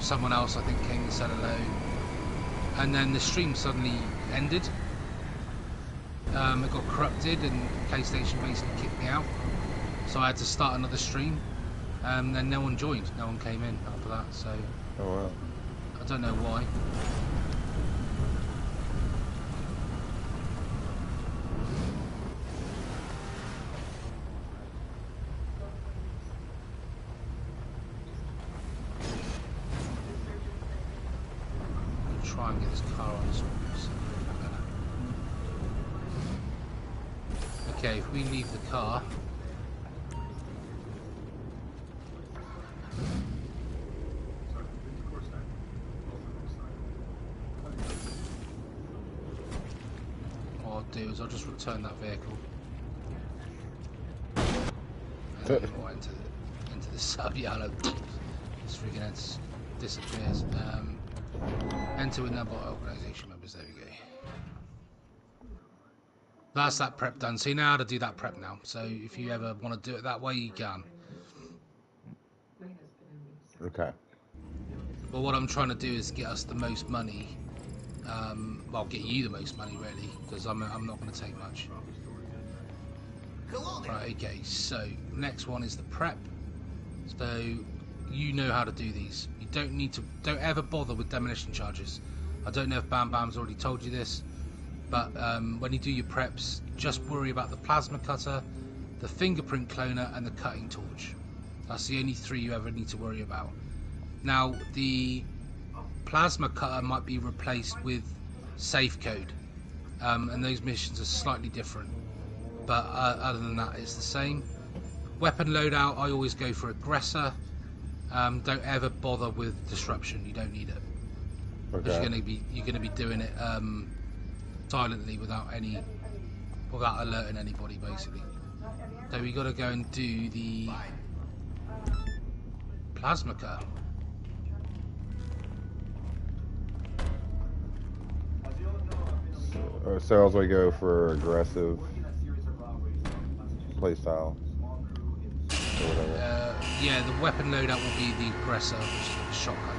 Someone else, I think, came and said hello. And then the stream suddenly ended. It got corrupted and PlayStation basically kicked me out. So I had to start another stream. Then no one joined. No one came in after that. So Oh, wow. I don't know why. Try and get this car on this one. Okay, if we leave the car. What I'll do is I'll just return that vehicle. And then we'll enter the sub-yellow. This freaking disappears. Enter with number organisation members. There we go. That's that prep done. So you know how to do that prep now. So if you ever want to do it that way, you can. Okay. But what I'm trying to do is get us the most money. Well, get you the most money, really, because I'm not going to take much. Right, okay, so next one is the prep. So you know how to do these. You don't ever bother with demolition charges. I don't know if Bam Bam's already told you this, but when you do your preps, just worry about the plasma cutter, the fingerprint cloner, and the cutting torch. That's the only three you ever need to worry about. Now, the plasma cutter might be replaced with safe code, and those missions are slightly different, but other than that it's the same. Weapon loadout, I always go for aggressor. Don't ever bother with disruption. You don't need it. Okay. You're gonna be doing it silently without alerting anybody, basically. So we got to go and do the plasma cutter. So as we go for aggressive playstyle. Yeah, the weapon loadout will be the aggressor, which is the shotgun.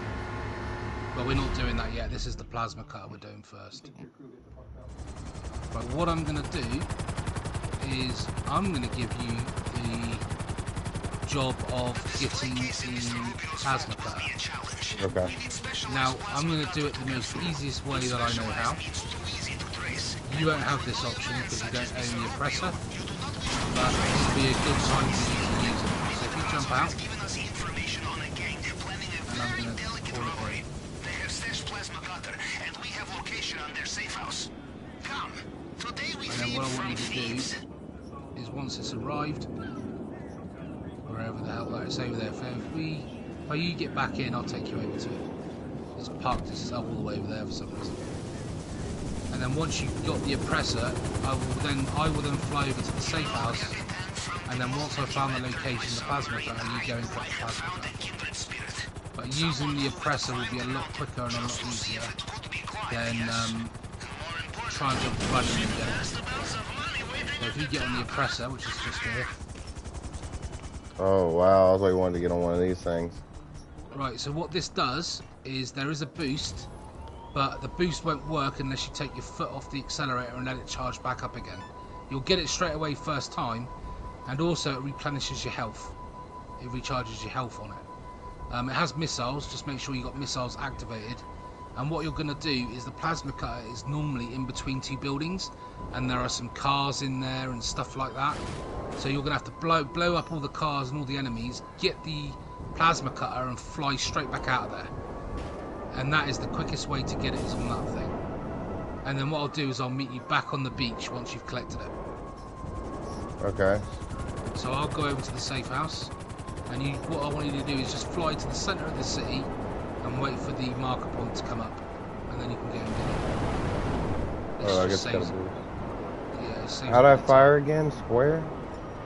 But we're not doing that yet. This is the plasma cutter we're doing first. But what I'm going to do is I'm going to give you the job of getting the plasma cutter. Okay. Now, I'm going to do it the most easiest way that I know how. You won't have this option because you don't own the oppressor, but it will be a good time for you to use it. So if you jump out, and I'm going to call it in. And then what I want you to do is once it's arrived, wherever the hell that is over there, if you get back in, I'll take you over to it. It's parked itself all the way over there for some reason. And then once you've got the oppressor, I will then fly over to the safe house. And then once I've found the location of the plasma cutter, you go and get the plasma cutter. But using the oppressor will be a lot quicker and a lot easier than trying to run in and get it. So if you get on the oppressor, which is just here. Oh wow, I was like wanting to get on one of these things. Right, so what this does is there is a boost, but the boost won't work unless you take your foot off the accelerator and let it charge back up again. You'll get it straight away first time, and also it replenishes your health. It recharges your health on it. It has missiles, just make sure you got missiles activated. And what you're going to do is the plasma cutter is normally in between two buildings, and there are some cars in there and stuff like that. So you're going to have to blow up all the cars and all the enemies, get the plasma cutter and fly straight back out of there. And that is the quickest way to get it, is on that thing. And then what I'll do is I'll meet you back on the beach once you've collected it. Okay. So I'll go over to the safe house, and what I want you to do is just fly to the centre of the city and wait for the marker point to come up, and then you can go and get it. Oh, I guess it's Yeah, how do I fire again? Square?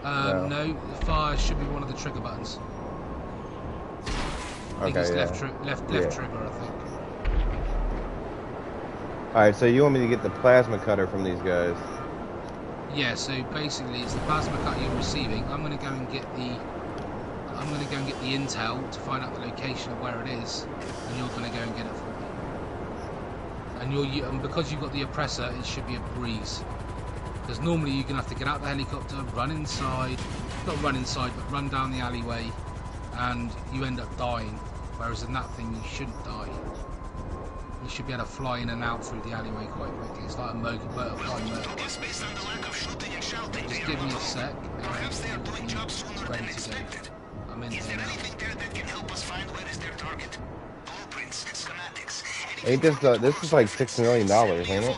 No, fire should be one of the trigger buttons. I think it's left trigger, I think. Alright, so you want me to get the plasma cutter from these guys? Yeah, so basically it's the plasma cutter you're receiving. I'm going to go and get the I'm going to go and get the intel to find out the location of where it is, and you're going to go and get it for me. And because you've got the oppressor, it should be a breeze. Because normally you're going to have to get out the helicopter, run inside, not run inside, but run down the alleyway, and you end up dying. Whereas in that thing, you shouldn't die. You should be able to fly in and out through the alleyway quite quickly. It's like a butterfly motor. Just give me a sec, and we'll be ready to go. I'm in here now. Ain't this is like $6 million, ain't it?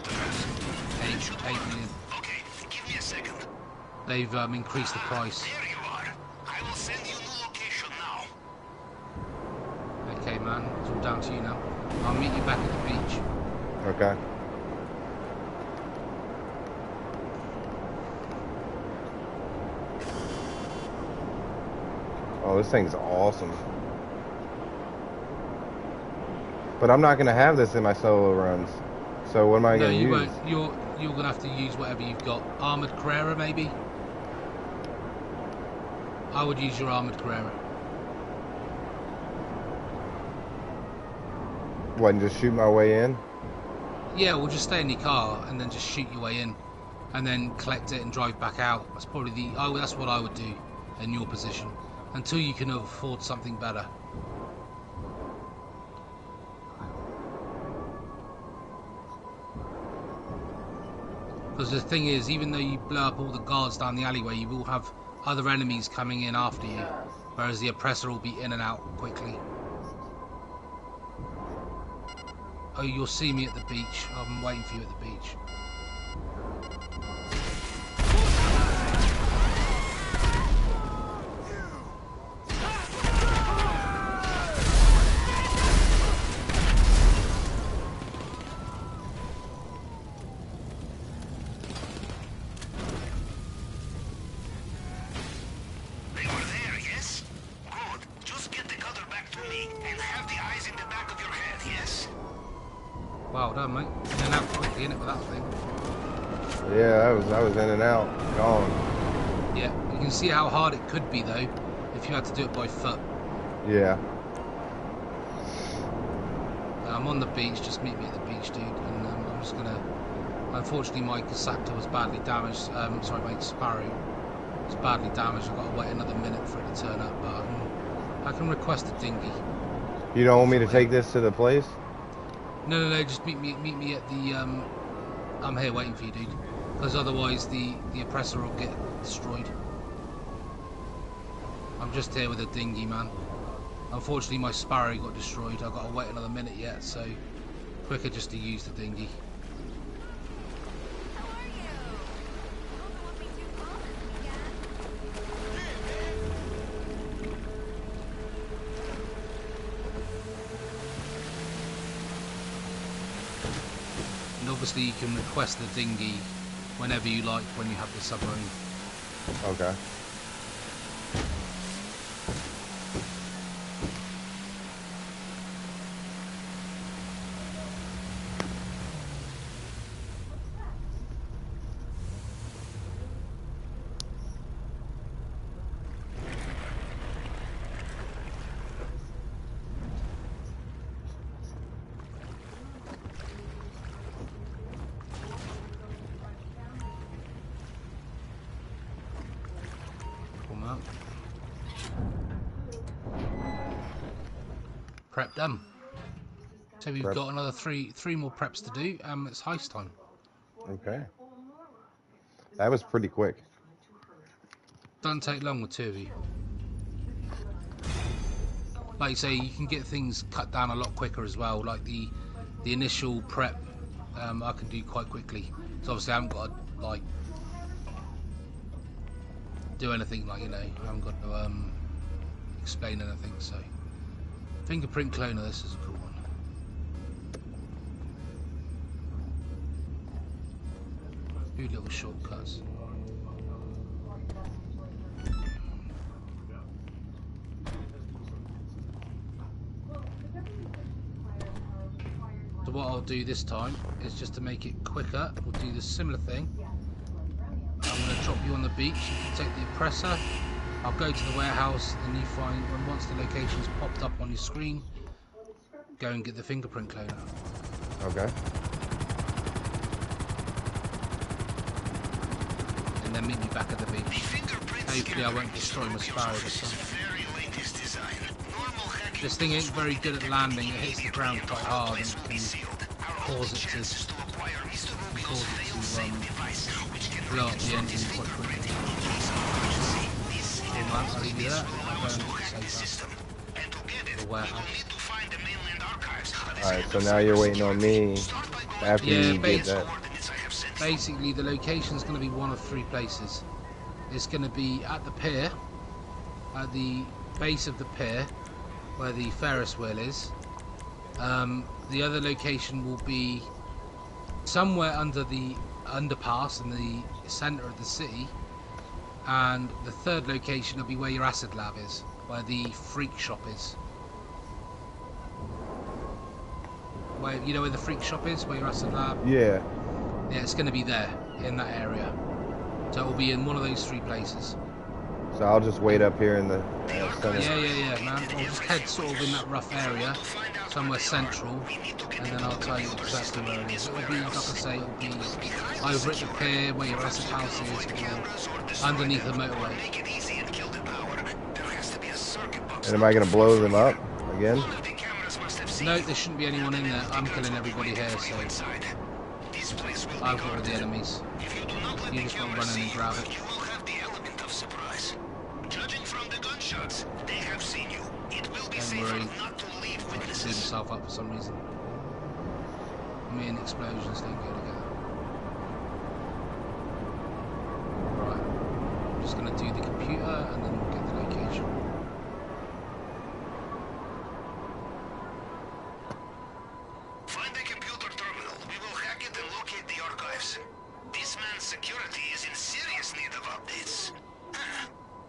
8 million. They've increased the price. There you are. I will send you new location now. Okay, man. It's all down to you now. I'll meet you back at the beach. Okay. Oh, this thing's awesome. But I'm not gonna have this in my solo runs. So what am I gonna use? No, you won't. You're gonna have to use whatever you've got. Armored Carrera, maybe. I would use your Armored Carrera. What, and just shoot my way in? Yeah, we'll just stay in your car and then just shoot your way in, and then collect it and drive back out. That's probably that's what I would do in your position, until you can afford something better. Because the thing is, even though you blow up all the guards down the alleyway, you will have other enemies coming in after you, whereas the oppressor will be in and out quickly. Oh, you'll see me at the beach. I'm waiting for you at the beach. They were there, yes? Good. Just get the cutter back to me and have the eyes in the back of your head, yes? Well done, mate. In and out quickly, innit, with that thing. Yeah, I was in and out, gone. Yeah, you can see how hard it could be, though, if you had to do it by foot. Yeah. I'm on the beach, just meet me at the beach, dude, and I'm just gonna... Unfortunately, my Casacta was badly damaged, sorry, my Sparrow was badly damaged. I've got to wait another minute for it to turn up, but I can request a dinghy. You don't want me to take this to the place? No, just meet me at the, I'm here waiting for you, dude, because otherwise the oppressor will get destroyed. I'm just here with a dinghy, man. Unfortunately, my Sparrow got destroyed. I've got to wait another minute yet, so quicker just to use the dinghy. And obviously you can request the dinghy whenever you like when you have the submarine. Okay. Prep done. So we've Prep. got another three more preps to do. It's heist time. Okay. That was pretty quick. Doesn't take long with two of you. Like you say, you can get things cut down a lot quicker as well. Like the initial prep, I can do quite quickly. So obviously I haven't got to like do anything, like, you know, I haven't got to explain anything. So fingerprint cloner, this is a cool one. Few little shortcuts. So what I'll do this time is, just to make it quicker, we'll do the similar thing. I'm going to drop you on the beach. You can take the oppressor, I'll go to the warehouse, and you find once the location's popped up on your screen, go and get the fingerprint cloner. Okay. And then meet me back at the beach. Hopefully I won't destroy my Sparrow this time. This thing ain't very good at landing. It hits the ground quite hard and can cause it to blow up the engine quite quickly. I'll leave you there. I'll go and get the safe house. The warehouse. Alright, so now you're waiting on me after you get that. Basically, the location's going to be one of three places. It's going to be at the pier, at the base of the pier, where the Ferris wheel is. The other location will be somewhere under the underpass in the centre of the city. And the third location will be where your acid lab is, where the freak shop is. Where, you know where the freak shop is, where your acid lab? Yeah. Yeah, it's going to be there, in that area. So it will be in one of those three places. So I'll just wait up here in the center. Yeah, man. I'll just head sort of in that rough area, somewhere central, and then I'll tell you exactly where it is. It will be, like I say, it will be over at the pier where your acid house is, or underneath the motorway. And am I going to blow them up again? No, there shouldn't be anyone in there. I'm killing everybody here, so I've got all the enemies. You just want to run in and grab it. Don't worry, I can see myself up for some reason. Me and explosions don't go together. Right, I'm just going to do the computer and then we'll get the location. Find the computer terminal. We will hack it and locate the archives. This man's security is in serious need of updates.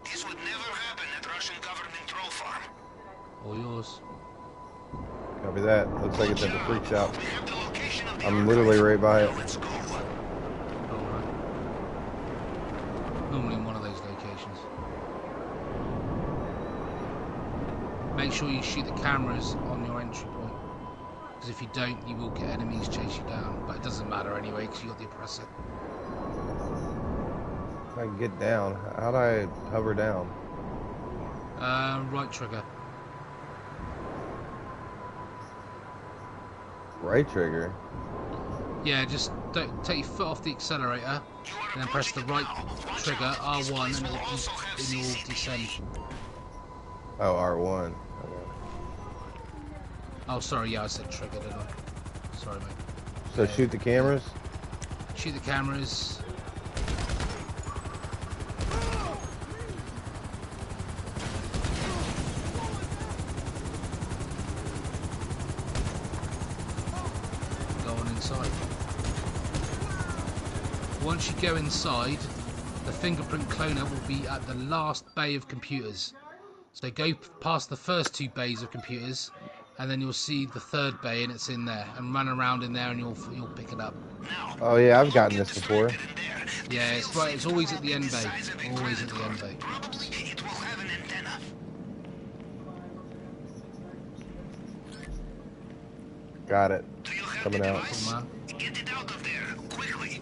This would never happen at Russian government troll farm. All yours. Copy that. Looks like it's at the freak shop. I'm literally right by it. Let's go. Alright. Normally in one of those locations. Make sure you shoot the cameras on your entry point. Because if you don't, you will get enemies chase you down. But it doesn't matter anyway, because you got the oppressor. If I can get down, how do I hover down? Right trigger. Right trigger? Yeah, just don't take your foot off the accelerator, and then press the right trigger, R1, and it will descend. Oh, R1. Okay. Oh, sorry, yeah, I said trigger, didn't I? Sorry, mate. So shoot the cameras? Shoot the cameras. Once you go inside, the fingerprint cloner will be at the last bay of computers. So go past the first two bays of computers, and then you'll see the third bay, and it's in there. And run around in there, and you'll pick it up. Oh yeah, I've gotten this before. Yeah, it's right. It's always at the end bay. Always at the end bay. Got it. Coming out. Cool, man. Get it out of there, quickly.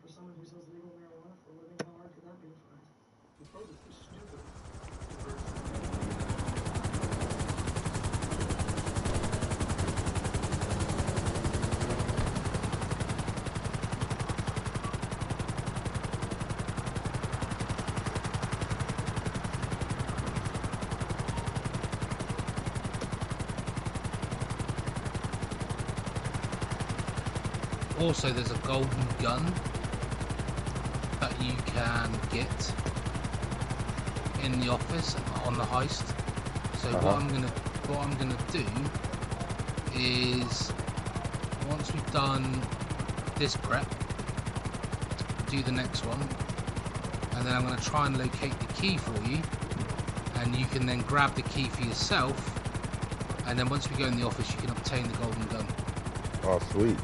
For someone who sells legal marijuana for a living, how hard could that be to find? The probe is too stupid. Also, there's a golden gun that you can get in the office on the heist. So what I'm gonna do is, once we've done this prep, do the next one, and then I'm gonna try and locate the key for you, and you can then grab the key for yourself, and then once we go in the office, you can obtain the golden gun. Oh, sweet.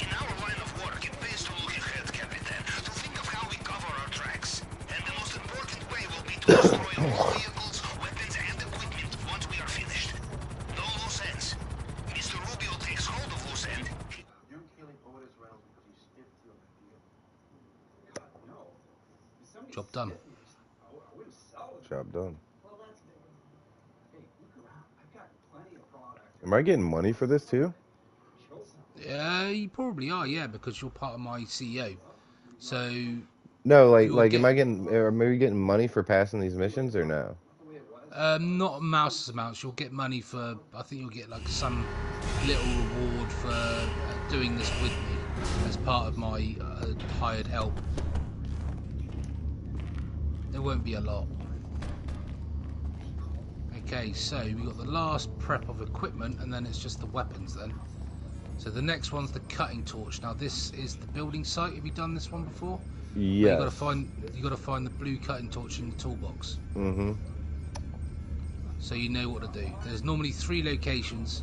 In our line of work, it pays to look ahead, Capitan, to think of how we cover our tracks. And the most important way will be to destroy all vehicles, weapons, and equipment once we are finished. No loose ends. Mr. Rubio takes hold of loose end. You're killing Otis Reynolds because you stiffed you on the deal. God, no. If somebody Job done. stiffed me, I wouldn't sell it. Job done. Well, that's big. Hey, look around. I've got plenty of product. Am I getting money for this too? Show something. You probably are, yeah, because you're part of my CEO. So No, like, You'll am I get- am we getting money for passing these missions or no? The way it was. not mouse amounts. You'll get money for. I think you'll get like some little reward for doing this with me as part of my hired help. There won't be a lot. Okay, so we got the last prep of equipment, and then it's just the weapons then. So the next one's the cutting torch. Now this is the building site. Have you done this one before? You Yes. gotta find the blue cutting torch in the toolbox. Mm-hmm. So you know what to do. There's normally 3 locations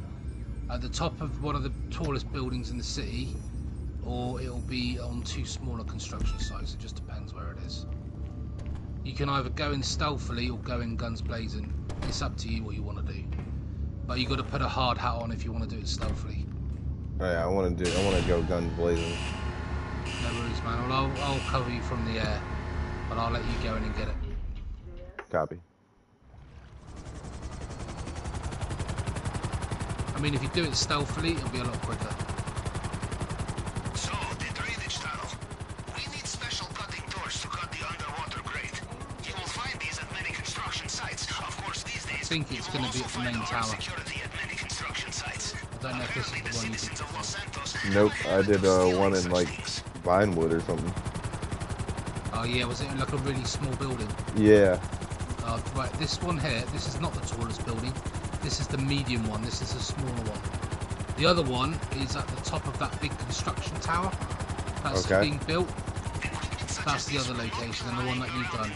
at the top of one of the tallest buildings in the city, or it'll be on 2 smaller construction sites. It just depends where it is. You can either go in stealthily or go in guns blazing. It's up to you what you want to do. But you got to put a hard hat on if you want to do it stealthily. Oh, yeah, I want to go guns blazing. No worries, man. Well, I'll cover you from the air, but I'll let you go in and get it. Copy. I mean, if you do it stealthily, it'll be a lot quicker. So, the drainage tunnel. We need special cutting torch to cut the underwater grate. You will find these at many construction sites. Of course, these days, I think it's you going will to be also at the find main armed tower. security at many construction sites. I don't know if this is Apparently, the one you did citizens of Los before. Santos Nope, have I a did habit of stealing one in such like things. Vinewood or something. Oh yeah, was it like a really small building? Yeah. Right, this one here, this is not the tallest building. This is the medium one. This is a smaller one. The other one is at the top of that big construction tower that's Okay. being built. That's the other location and the one that you've done.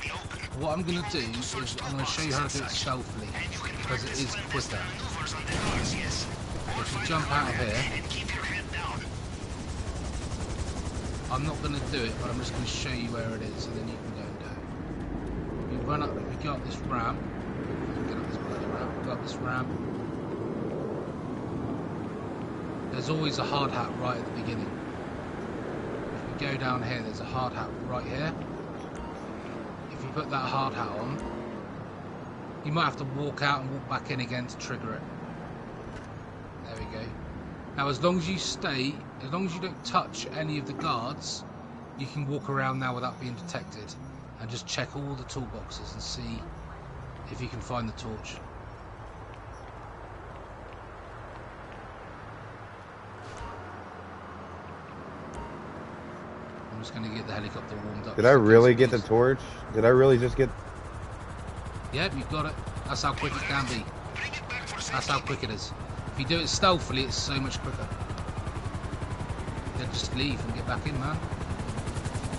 What I'm going to do is I'm going to show you how to do it stealthily because it is quicker. If you jump out of here, I'm not going to do it, but I'm just going to show you where it is, and then you can go and do it. You run up, if you go up this ramp, get up this bloody ramp, go up this ramp. There's always a hard hat right at the beginning. If you go down here, there's a hard hat right here. If you put that hard hat on, you might have to walk out and walk back in again to trigger it. There we go. Now, as long as you don't touch any of the guards, you can walk around now without being detected and just check all the toolboxes and see if you can find the torch. I'm just going to get the helicopter warmed up. Did I really get the torch? Did I really just get... Yep, you've got it. That's how quick it can be. That's how quick it is. If you do it stealthily, it's so much quicker. Then just leave and get back in, man.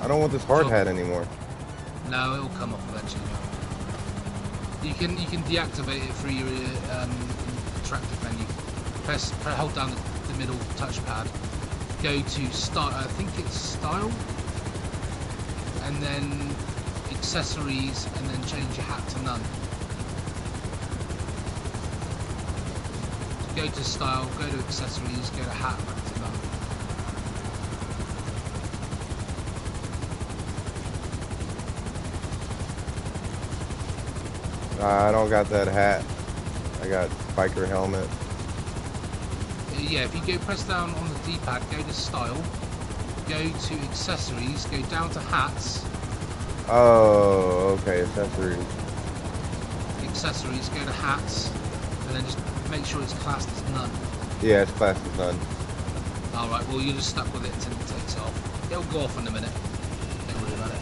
I don't want this hard Sure. hat anymore. No, it'll come off eventually. You can deactivate it through your interactive menu. Hold down the middle touchpad. Go to start. I think it's style, and then accessories, and then change your hat to none. Go to style. Go to accessories. Go to hat. Back to none. I don't got that hat. I got biker helmet. Yeah, if you go press down on the D-pad, go to style, go to accessories, go down to hats, Oh, okay, accessories. accessories, go to hats, and then just make sure it's classed as none. Yeah, it's classed as none. Alright, well you're just stuck with it until it takes off. It'll go off in a minute. Don't worry about it.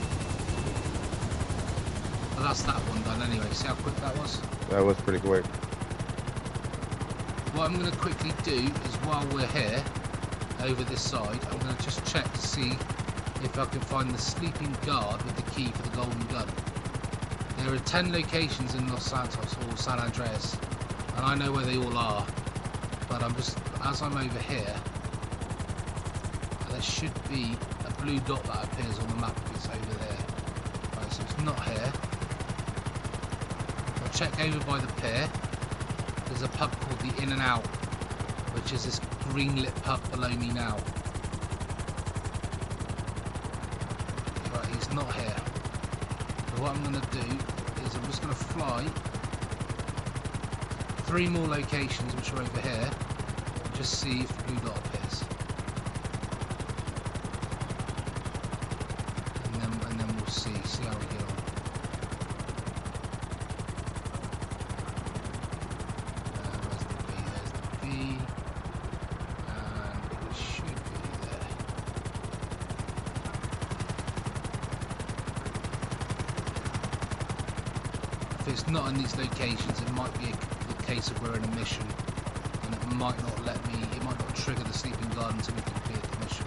Well, that's that one done anyway. See how quick that was? That was pretty quick. What I'm going to quickly do is while we're here, over this side, I'm going to just check to see if I can find the sleeping guard with the key for the golden gun. There are 10 locations in Los Santos or San Andreas, and I know where they all are, but I'm just as I'm over here, there should be a blue dot that appears on the map if it's over there. Right, so it's not here. I'll check over by the pier. There's a pub called the In and Out, which is this green lit pub below me now. Right, he's not here. So what I'm going to do is I'm just going to fly 3 more locations which are over here and just see if the blue dot appears. And then we'll see how we get on. Where's the B? There's the B. And it should be there. If it's not in these locations, it might be a case of we're in a mission, and it might not trigger the sleeping guard until we complete the mission.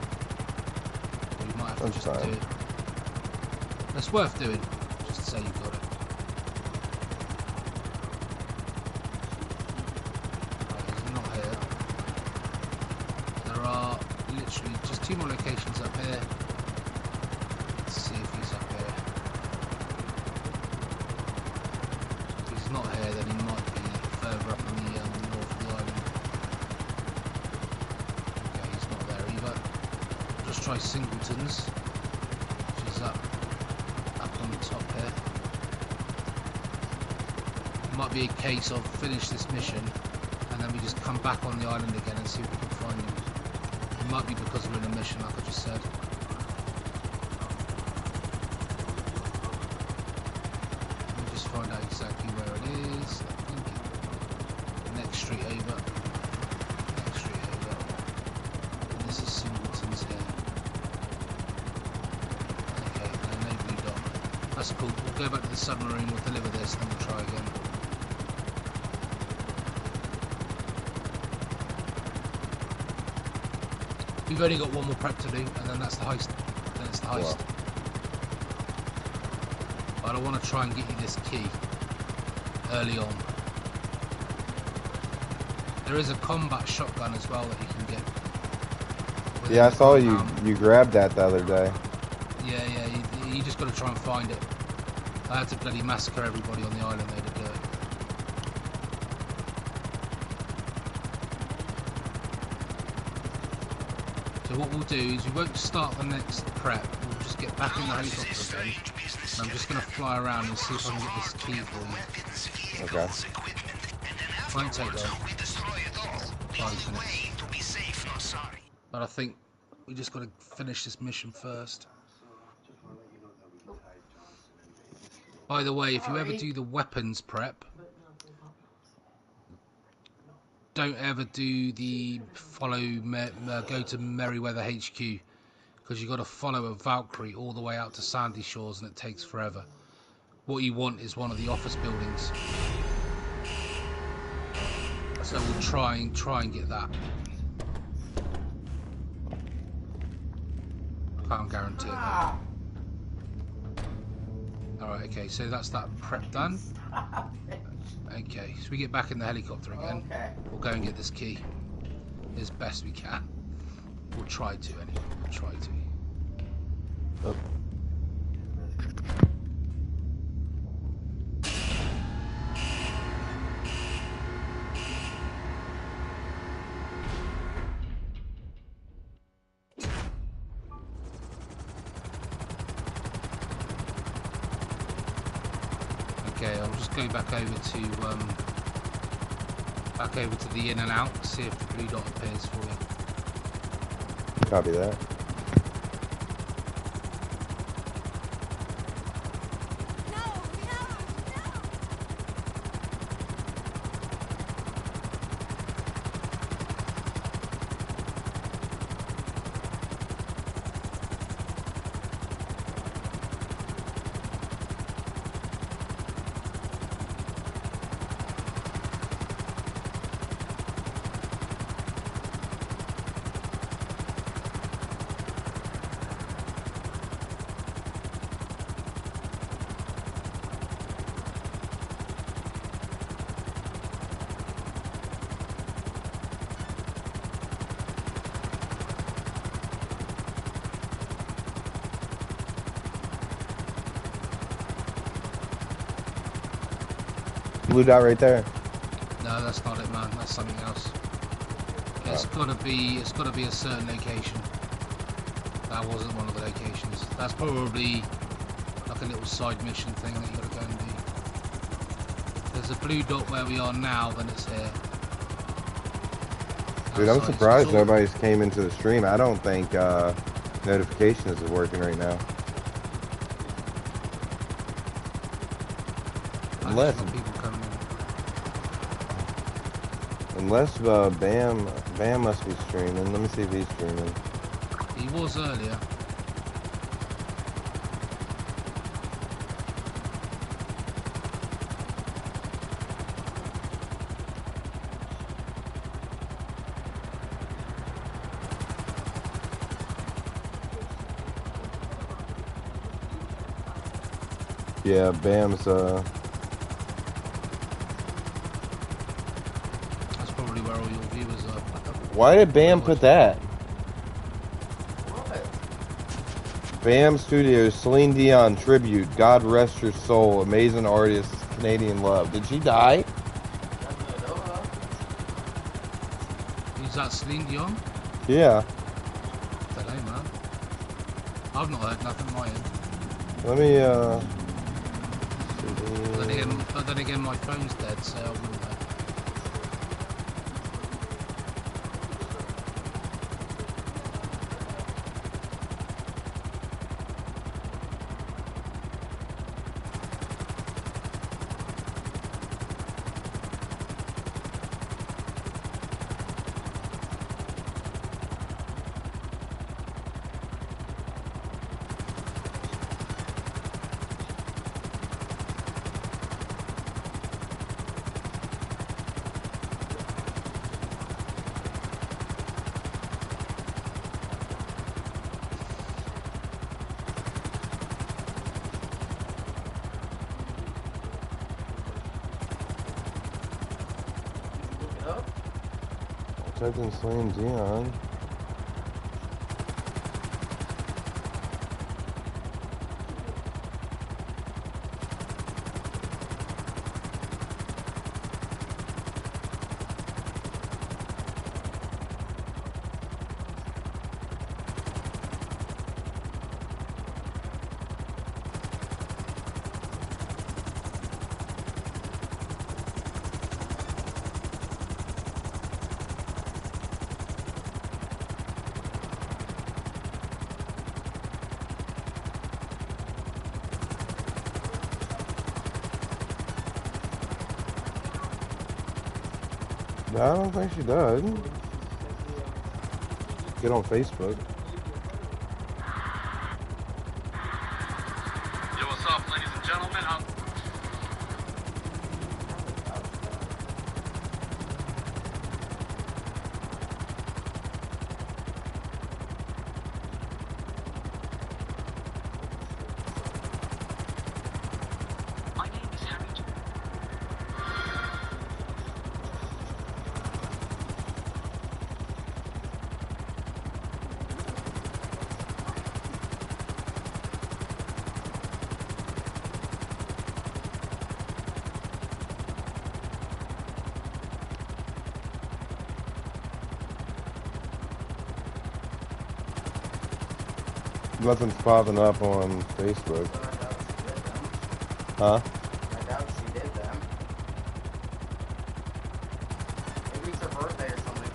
Or you might have to just do it. It's worth doing, just to say you've got it. Right, he's not here. There are literally just 2 more locations up here. Let's see if he's up here. If he's not here, then he might be further up in the north of the island. Okay, he's not there either. Just try Singleton's, which is up on the top here. It might be a case of finish this mission and then we just come back on the island again and see if we can find him. It might be because we're in a mission, like I just said. Let me just find out exactly where it is. I think next street over. Next street over. And this is Singleton's here. Okay, no blue dot. That's cool. We'll go back to the submarine, we'll deliver this, and then we'll try again. We've only got 1 more prep to do, and then that's the heist. Then it's the heist. Wow. But I want to try and get you this key early on. There is a combat shotgun as well that you can get. Yeah, I saw you grabbed that the other day. Yeah, you just got to try and find it. I had to bloody massacre everybody on the island though to do it. So what we'll do is we won't start the next prep, we'll just get back in the helicopter again. And I'm just going to fly around and see if I can get this key for you. Okay. Won't take long. 5 minutes. But I think we just got to finish this mission first. By the way, if you ever do the weapons prep, don't ever do the go to Merryweather HQ, because you've got to follow a Valkyrie all the way out to Sandy Shores and it takes forever. What you want is one of the office buildings. So we'll try and get that. Can't guarantee it though. Alright, okay, so that's that prep done. Okay, so we get back in the helicopter again. We'll go and get this key as best we can. We'll try to anyway. We'll try to. Oh. Okay, I'll just go back over to the In and Out, see if the blue dot appears for you. Copy that. blue dot right there? No, that's not it, man. That's something else. It's gotta be a certain location. That wasn't one of the locations. That's probably like a little side mission thing that you gotta go and do. There's a blue dot where we are now, then it's here. Dude, I'm Outside, surprised it's all- nobody's came into the stream. I don't think notifications is working right now. I Unless, just got people coming in. Bam must be streaming. Let me see if he's streaming. He was earlier. Yeah, Bam's That's probably where all your viewers are. Why did Bam put that? What? Bam Studios, Celine Dion tribute. God rest her soul. Amazing artist, Canadian love. Did she die? Nothing to know of. Who's that, Celine Dion? Yeah. Don't know, man. I've not heard nothing on my end. Let me But then again, my phone's dead, so I wouldn't know. Look it up. typed in Celine Dion. No, I don't think she does. Get on Facebook. Yo, what's up, ladies and gentlemen? My name is Harry. Nothing's popping up on Facebook. So I doubt she did them. Huh? I doubt she did them. Maybe it's her birthday or something.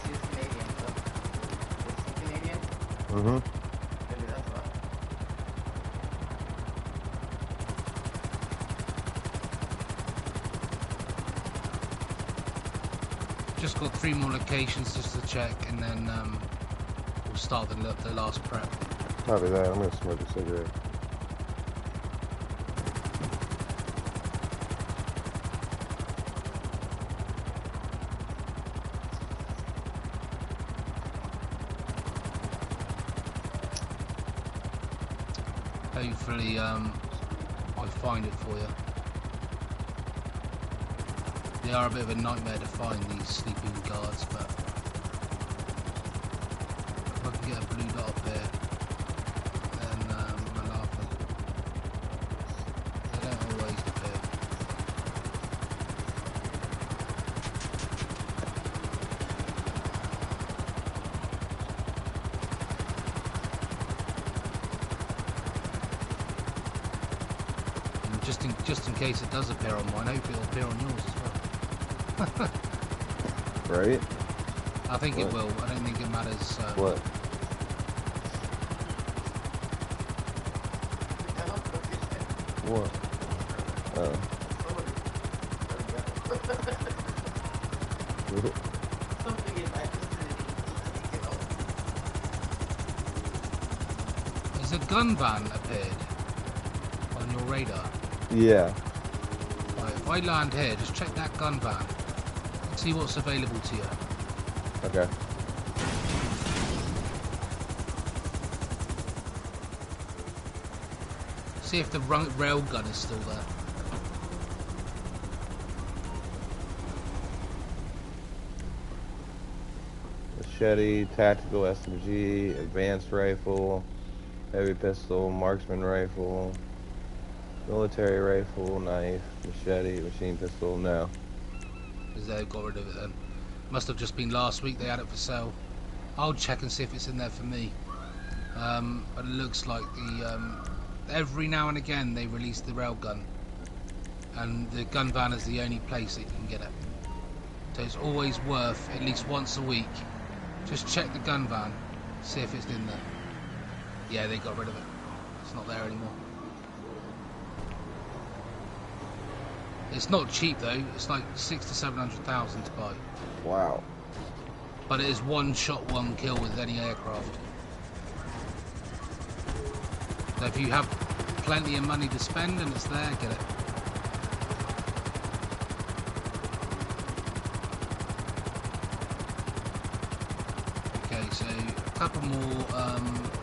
She's Canadian, so. Is she Canadian? Mm-hmm. Maybe that's why. Just got 3 more locations just to check, and then we'll start the last prep. Copy that. I'm gonna smoke a cigarette. Hopefully, I find it for you. They are a bit of a nightmare to find, these sleeping guards, but if I can get a blue dot up there, then I'm laughing. They don't always just in case it does appear on mine, I hope it'll appear on yours as well. Right? I think it What? will. I don't think it matters. What? What? Oh. Has a gun van appeared on your radar? Yeah. Right, if I land here, just check that gun van. See what's available to you. Okay. See if the rail gun is still there. Machete, tactical SMG, advanced rifle, heavy pistol, marksman rifle, military rifle, knife, machete, machine pistol. No. Because they got rid of it then. Must have just been last week they had it for sale. I'll check and see if it's in there for me. But it looks like every now and again they release the railgun, and the gun van is the only place that you can get it. So it's always worth at least once a week. Just check the gun van, see if it's in there. Yeah, they got rid of it. It's not there anymore. It's not cheap though. It's like 600,000 to 700,000 to buy. Wow. But it is one shot, one kill with any aircraft. So if you have plenty of money to spend and it's there, get it. Okay, so a couple more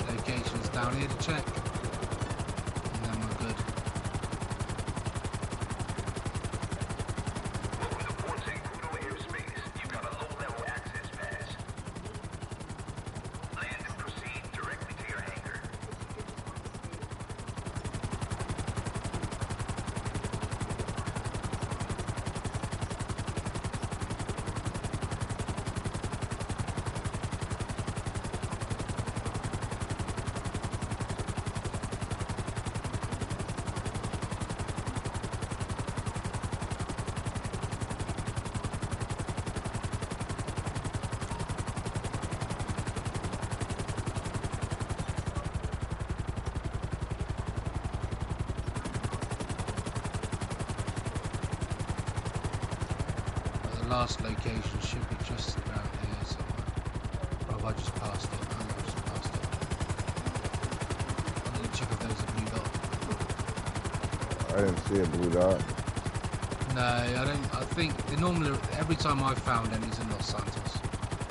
locations down here to check, and then we're good. Welcome to Port St. Pluto airspace. You've got a low-level access pass. Land and proceed directly to your hangar. The last location should be just around here somewhere. Or have I just passed it? I think I just passed it. I need to check if there's a blue dot. I didn't see a blue dot. No, I don't. I think they normally, every time I've found them, he's in Los Santos.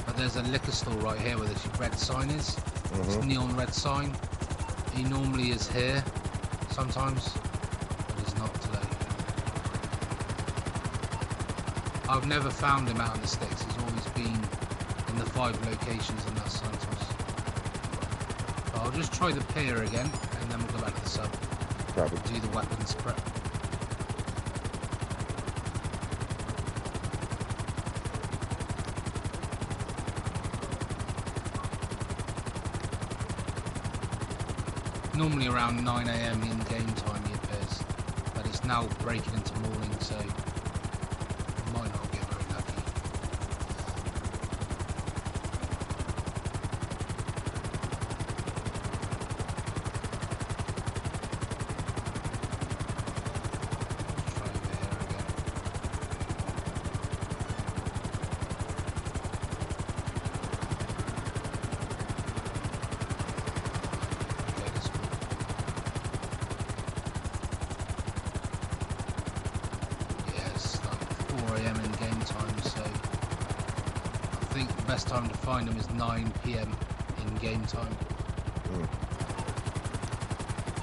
But there's a liquor store right here where this red sign is. It's a neon red sign. He normally is here sometimes, but he's not today. I've never found him out in the sticks. He's always been in the 5 locations in Los Santos. But I'll just try the pier again, and then we'll go back to the sub. Copy. Do the weapons prep. Normally around 9 AM in game time he appears, but it's now breaking into morning, so I might not get very lucky. Try over here again. Okay, that's cool. Yeah, it's like 4 AM in game time, so I think the best time to find them is 9 PM in game time.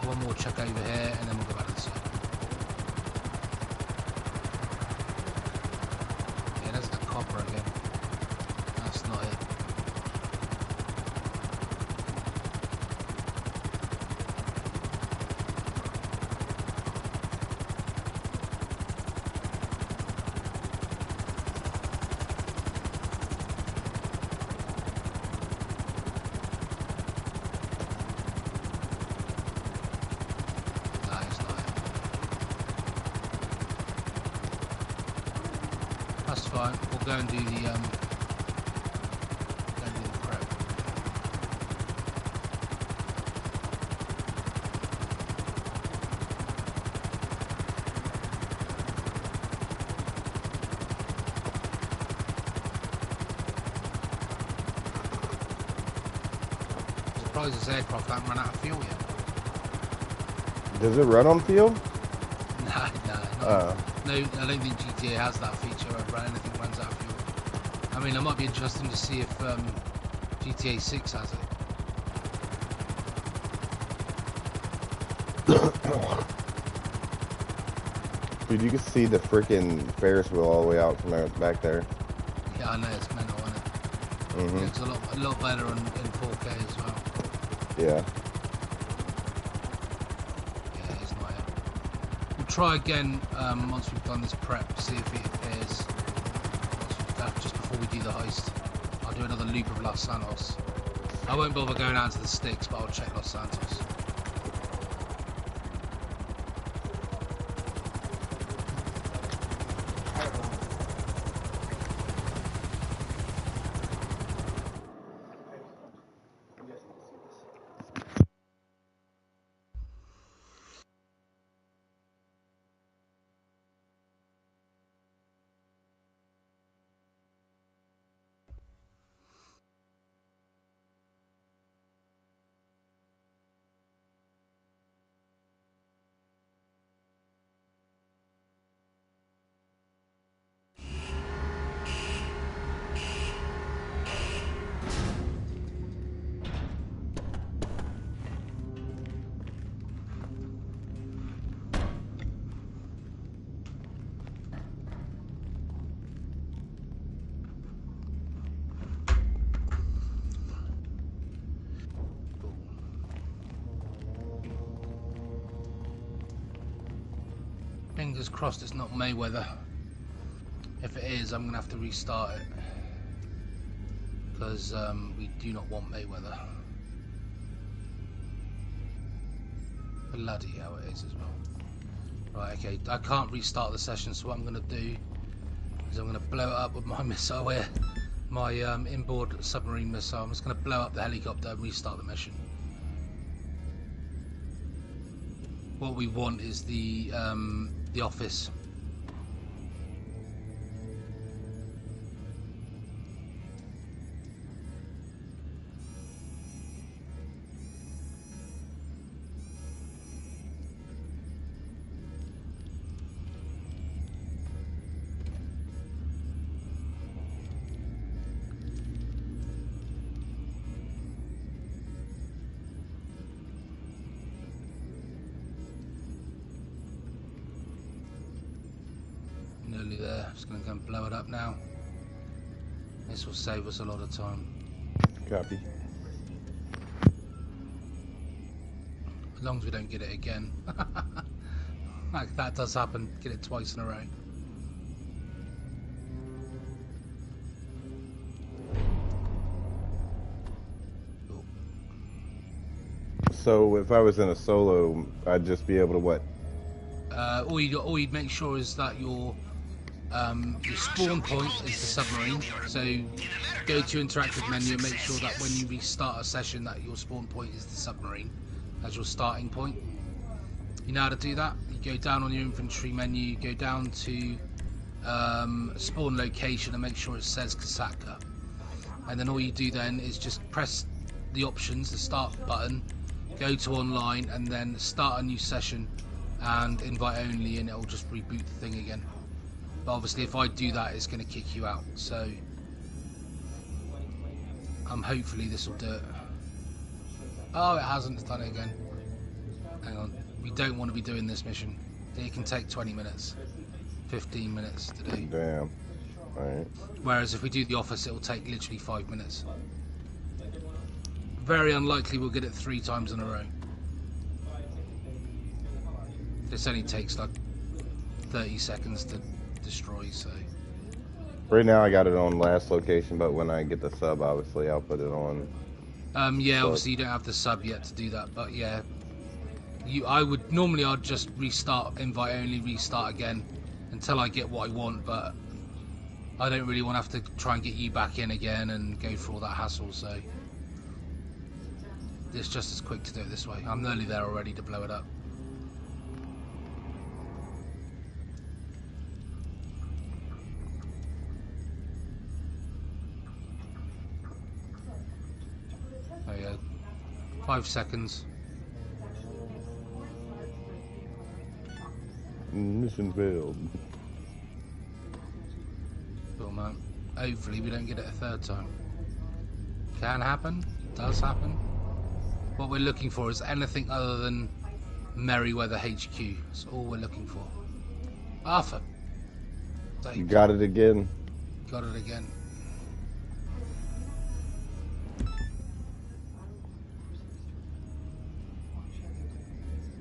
One more check over here, and then we'll go back to the sub. Yeah, there's that copper again. That's not it. Nah, it's not it. fine. We'll go and do the prep. Surprised this aircraft hasn't run out of fuel yet. Does it run on fuel? No, no, I don't think GTA has that feature where anything runs out of fuel. I mean, it might be interesting to see if GTA 6 has it. Dude, you can see the freaking Ferris wheel all the way out from there, back there. Yeah, I know, it's mental, isn't it? Mm-hmm. It looks a lot better in 4K as well. Yeah. Yeah, it's not it. We'll try again once we've done this prep, see if it appears. Just before we do the heist. I'll do another loop of Los Santos. I won't bother going out to the sticks, but I'll check Los Santos. Fingers crossed it's not Mayweather. If it is, I'm going to have to restart it. Because we do not want Mayweather. Bloody hell it is as well. Right, okay, I can't restart the session, so what I'm going to do is I'm going to blow it up with my missile here. My inboard submarine missile. I'm just going to blow up the helicopter and restart the mission. What we want is the office. Nearly there. Just going to go and blow it up now. This will save us a lot of time. Copy. As long as we don't get it again. Like that does happen. Get it twice in a row. So if I was in a solo, I'd just be able to what? All you'd make sure is that your spawn point is the submarine. So go to interactive menu and make sure that when you restart a session that your spawn point is the submarine as your starting point. You know how to do that? You go down on your inventory menu, you go down to spawn location and make sure it says Kosatka. And then all you do then is just press the options, the start button, go to online and then start a new session and invite only, and it'll just reboot the thing again. But obviously if I do that it's going to kick you out, so hopefully this will do it. Oh, it hasn't done it again. Hang on, we don't want to be doing this mission. It can take 20 minutes 15 minutes to do. Damn. Alright. Whereas if we do the office it will take literally 5 minutes. Very unlikely we'll get it 3 times in a row. This only takes like 30 seconds to destroy, so... Right now I got it on last location, but when I get the sub, obviously, I'll put it on. Yeah, So- obviously you don't have the sub yet to do that, but yeah. I'd just restart, invite only, restart again, until I get what I want, but I don't really want to have to try and get you back in again and go through all that hassle, so it's just as quick to do it this way. I'm nearly there already to blow it up. There you go. 5 seconds. Mission failed. Cool, man. Hopefully we don't get it a third time. Can happen. Does happen. What we're looking for is anything other than Merryweather HQ. That's all we're looking for. Arthur. You got it again. Got it again.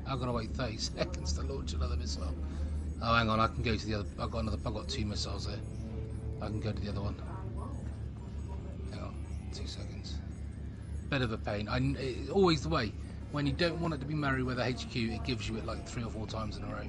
I've got to wait 30 seconds to launch another missile. Oh, hang on, I can go to the other. I've got 2 missiles there. I can go to the other one. Hang on, 2 seconds. Bit of a pain. It's always the way. When you don't want it to be Merryweather HQ, it gives you it like 3 or 4 times in a row.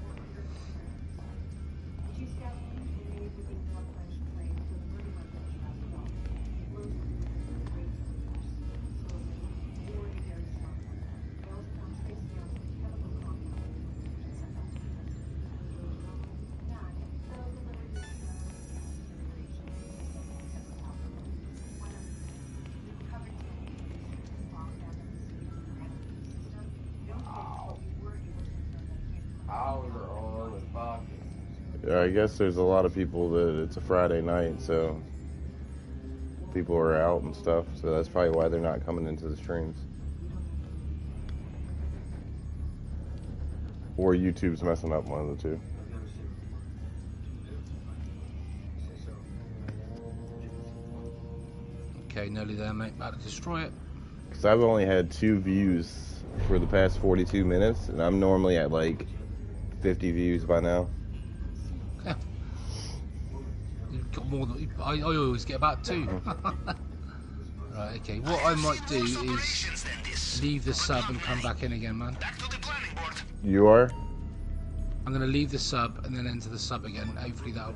I guess there's a lot of people that it's a Friday night, so people are out and stuff, so that's probably why they're not coming into the streams. Or YouTube's messing up, one of the two. Okay, nearly there, mate. About to destroy it. Because I've only had 2 views for the past 42 minutes, and I'm normally at like 50 views by now. You've got more than I always get about 2. Right, okay. What I might do is leave the sub and come back in again, man. You are? I'm going to leave the sub and then enter the sub again. Hopefully that'll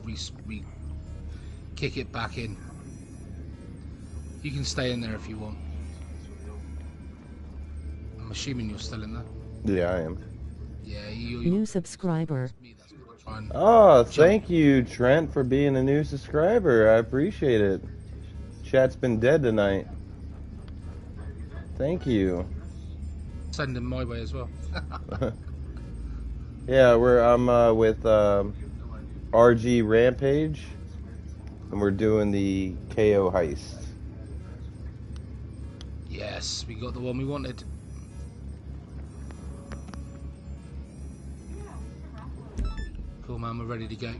kick it back in. You can stay in there if you want. I'm assuming you're still in there. Yeah, I am. Yeah, you're New subscriber. Oh, thank you, Trent, for being a new subscriber. I appreciate it. Chat's been dead tonight. Thank you. Send them my way as well. Yeah, I'm with RG Rampage, and we're doing the KO heist. Yes, we got the one we wanted. Cool, man, we're ready to go.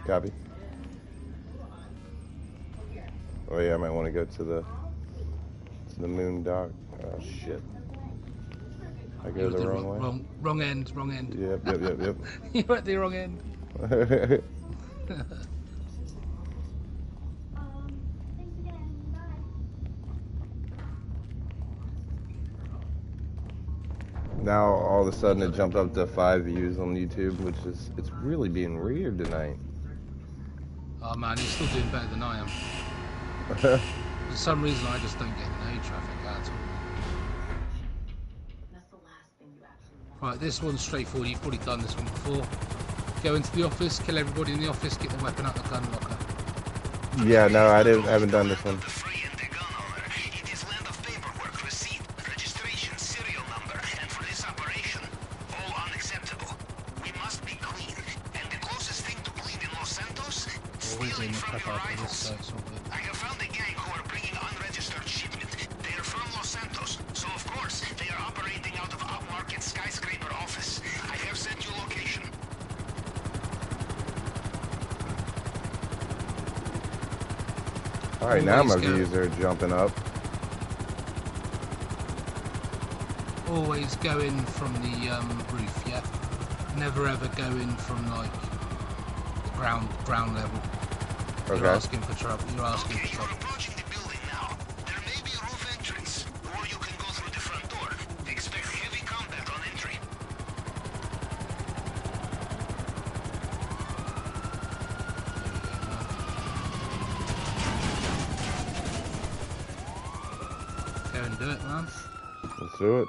Copy. Oh yeah, I might want to go to the moon dock. Oh shit. I go the wrong way. Wrong end. Yep. You're at the wrong end. Now all of a sudden it jumped up to 5 views on YouTube, which is it's really being weird tonight. Oh man, you're still doing better than I am. For some reason I just don't get no traffic at all. Right, this one's straightforward. You've probably done this one before. Go into the office, kill everybody in the office, get the weapon out the gun locker. Yeah, no, I haven't done this one. I have found a gang who are bringing unregistered shipment. They are from Los Santos, so of course they are operating out of upmarket skyscraper office. I have sent you location. All right, now my views are jumping up. Always go in from the roof, yeah. Never ever go in from like ground level. Okay. You're asking for trouble. You're asking for trouble. Approaching the building now. There may be a roof entrance, or you can go through the front door. Expect heavy combat on entry. Do it, man. Let's do it.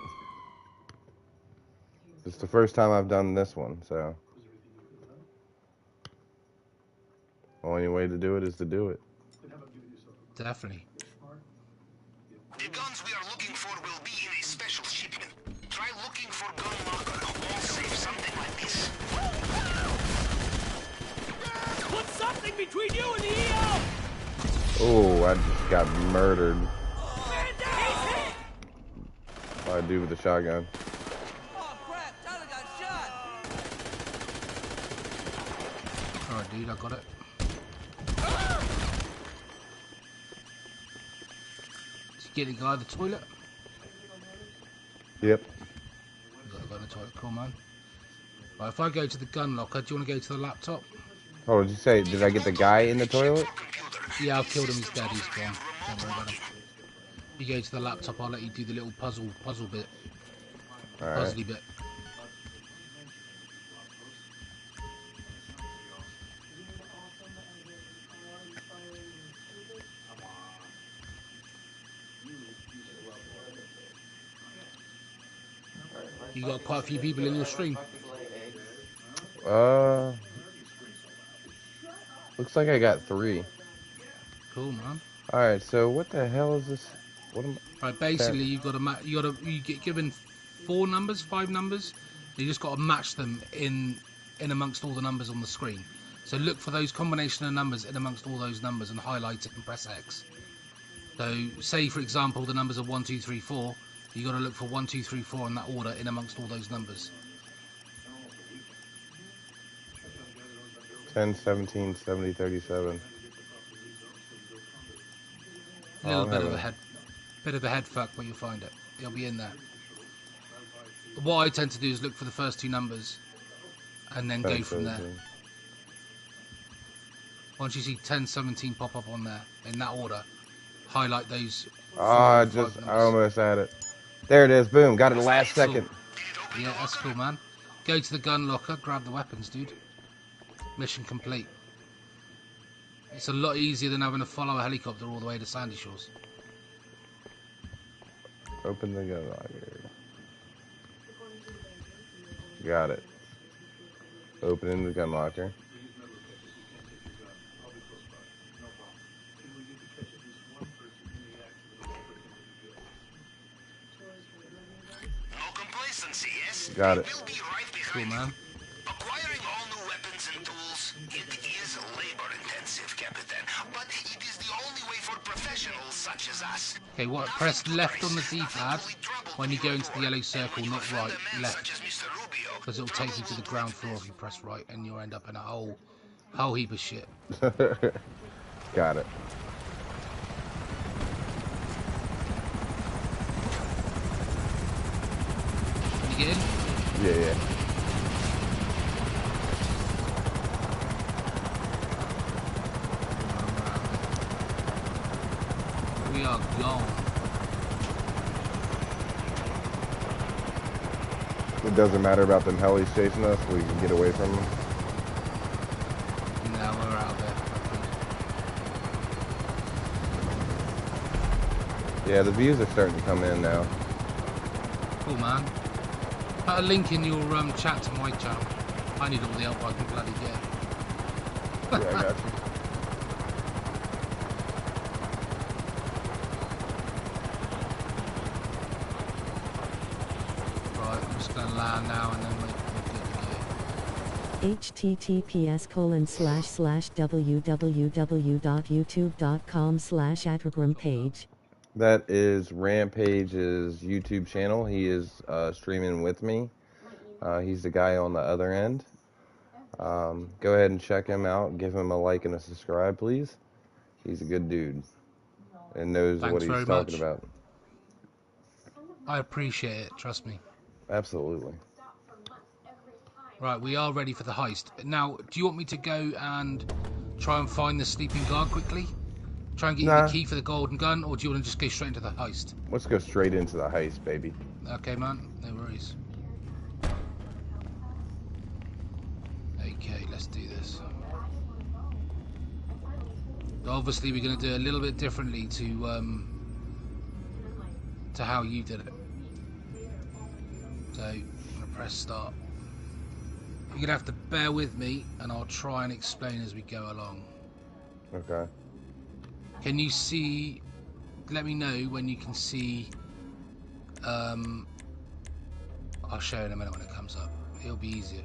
It's the first time I've done this one, so only way to do it is to do it. Definitely. The guns we are looking for will be in a special shipment. Try looking for gun locker. All safe, something like this. Put something between you and the EO! Oh, I just got murdered by a dude with a shotgun. Oh crap, Tyler got shot! Alright, dude, I got it. Did you get the guy in the toilet? Yep. You got the guy in the toilet, cool, man. Right, if I go to the gun locker, do you want to go to the laptop? Oh, did you say, did I get the guy in the toilet? Yeah, I've killed him, he's dead, he's gone. Don't worry about him. You go to the laptop, I'll let you do the little puzzle bit. Alright. Puzzly bit. You got quite a few people in your stream. Looks like I got 3. Cool, man. Alright, so what the hell is this? What am Right, basically you get given 4 numbers, 5 numbers. You just got to match them in amongst all the numbers on the screen. So look for those combination of numbers in amongst all those numbers and highlight it and press X. So say for example the numbers are 1, 2, 3, 4. You got to look for 1, 2, 3, 4 in that order in amongst all those numbers. 10, 17, 70, 37. A little bit of a head fuck, but you'll find it. It'll be in there. What I tend to do is look for the first 2 numbers and then go from there. Once you see 10, 17 pop up on there in that order, highlight those. I almost had it. There it is. Boom. Got it last second. Yeah, that's cool, man. Go to the gun locker, grab the weapons, dude. Mission complete. It's a lot easier than having to follow a helicopter all the way to Sandy Shores. Open the gun locker. Got it. Opening the gun locker. No complacency, yes? Got it. We'll be right Cool, behind man. you. Acquiring all new weapons and tools, it is labor-intensive, Captain. But it is the only way for professionals such as us. Okay, what? Press left on the D-pad when you go into the yellow circle, not right, left. Because it'll take you to the ground floor if you press right, and you'll end up in a whole heap of shit. Got it. You get in? Yeah. We are gone. It doesn't matter about them helis chasing us. We can get away from them. Now we're out there. Yeah, the views are starting to come in now. Cool, man. Put a link in your chat to my channel. I need all the help I can bloody get. Yeah, I got you. Right, I'm just going to land now and then we're good to https://www.youtube.com/Atragram page. That is Rampage's YouTube channel. He is streaming with me. He's the guy on the other end. Go ahead and check him out. Give him a like and a subscribe, please. He's a good dude and knows what he's talking about. I appreciate it, trust me. Absolutely. Right, we are ready for the heist. Now, do you want me to go and try and find the sleeping guard quickly? Try and get you the key for the golden gun, or do you want to just go straight into the heist? Let's go straight into the heist, baby. Okay, man. No worries. Okay, let's do this. Obviously, we're going to do it a little bit differently to to how you did it. So I'm gonna press start. You're gonna have to bear with me, and I'll try and explain as we go along. Okay. Can you see? Let me know when you can see. I'll show you in a minute when it comes up. It'll be easier.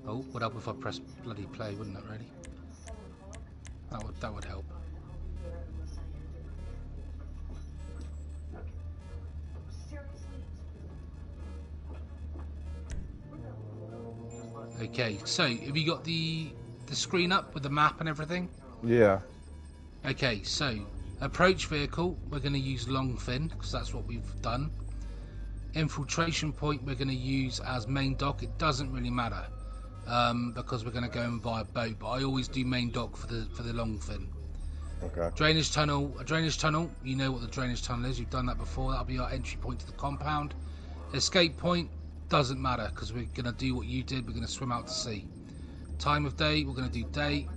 Oh, what up if I press bloody play? Wouldn't it really? That would help. Okay, so have you got the screen up with the map and everything? Yeah. Okay, so approach vehicle, we're going to use long fin because that's what we've done. Infiltration point we're going to use as main dock. It doesn't really matter because we're going to go in via boat, but I always do main dock for the long fin. Okay. Drainage tunnel, you know what the drainage tunnel is, you've done that before. That'll be our entry point to the compound. Escape point doesn't matter because we're going to do what you did, we're going to swim out to sea. Time of day, we're going to do day.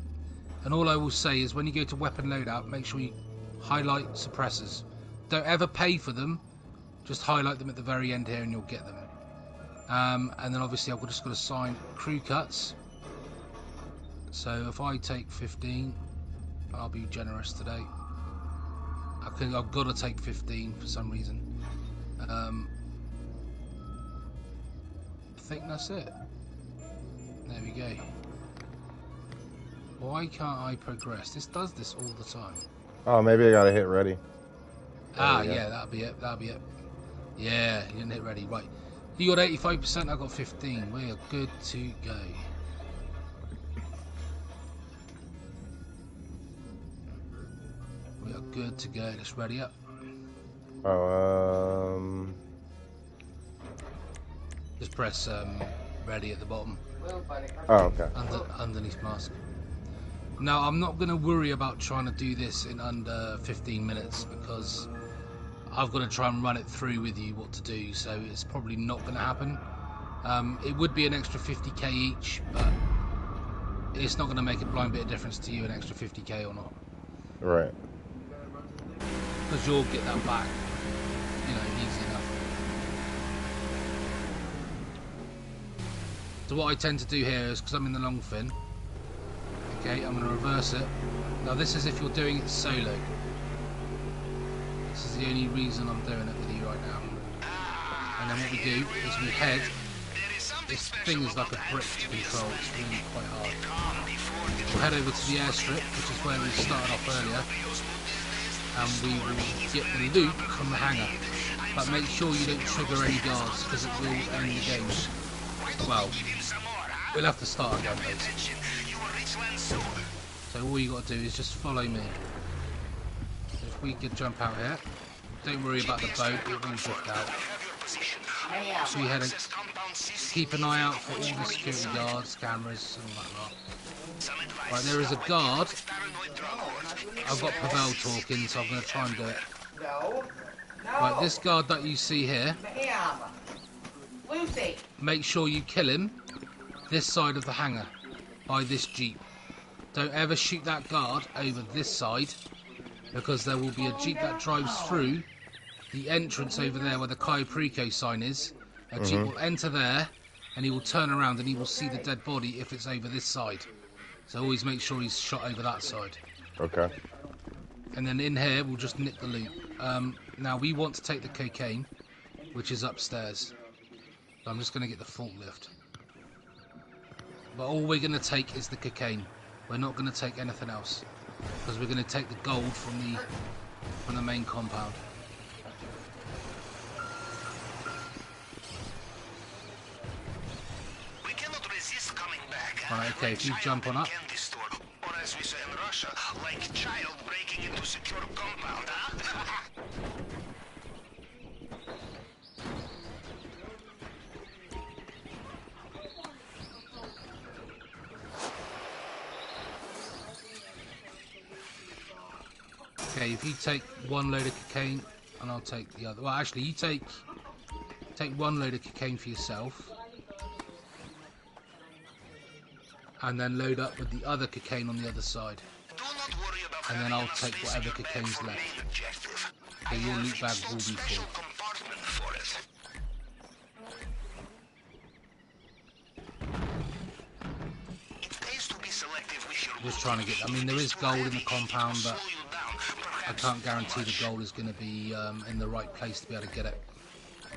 And all I will say is when you go to weapon loadout, make sure you highlight suppressors. Don't ever pay for them, just highlight them at the very end here and you'll get them. And then obviously I've just got to assign crew cuts. So if I take 15, I'll be generous today. I've got to take 15 for some reason. I think that's it. There we go. Why can't I progress? This does this all the time. Oh, maybe I gotta hit ready. Ah, yeah, that'll be it. That'll be it. Yeah, you didn't hit ready. Right. You got 85%, I got 15. We are good to go. We are good to go. Let's ready up. Just press ready at the bottom. Oh, okay. Underneath mask. Now, I'm not going to worry about trying to do this in under 15 minutes because I've got to try and run it through with you what to do, so it's probably not going to happen. It would be an extra 50k each, but it's not going to make a blind bit of difference to you, an extra 50k or not. Right. Because you'll get that back, you know, easy enough. So what I tend to do here is, because I'm in the long fin, okay, I'm going to reverse it. Now this is if you're doing it solo. This is the only reason I'm doing it with you right now. And then what we do is we head. This thing is like a brick to control, it's really quite hard. We'll head over to the airstrip, which is where we started off earlier. And we will get the loot from the hangar. But make sure you don't trigger any guards, because it will end the game. Well, we'll have to start again basically. So all you got to do is just follow me. If we could jump out here, don't worry about the boat, it will drift out. So we head and keep an eye out for all the security guards, cameras and all that lot. Right, there is a guard. I've got Pavel talking, so I'm going to try and do it. Right, this guard that you see here, make sure you kill him this side of the hangar by this jeep. Don't ever shoot that guard over this side, because there will be a jeep that drives through the entrance over there where the Cayo Perico sign is. A jeep will enter there and he will turn around and he will see the dead body if it's over this side. So always make sure he's shot over that side. Okay. And then in here we'll just nick the loot. Now we want to take the cocaine, which is upstairs. So I'm just going to get the forklift. But all we're going to take is the cocaine. We're not going to take anything else, because we're going to take the gold from the main compound. We cannot resist coming back. Right, okay, if you jump on up. Or as we say in Russia, like child breaking into secure compound, huh? Okay, if you take one load of cocaine, and I'll take the other. Well, actually, you take one load of cocaine for yourself, and then load up with the other cocaine on the other side. Do not worry about and then I'll take whatever cocaine's left. So your loot bag will be full. Compartment for it. It pays to be selective with your Just trying to get. I mean, there is gold in the compound, but I can't guarantee the gold is going to be in the right place to be able to get it.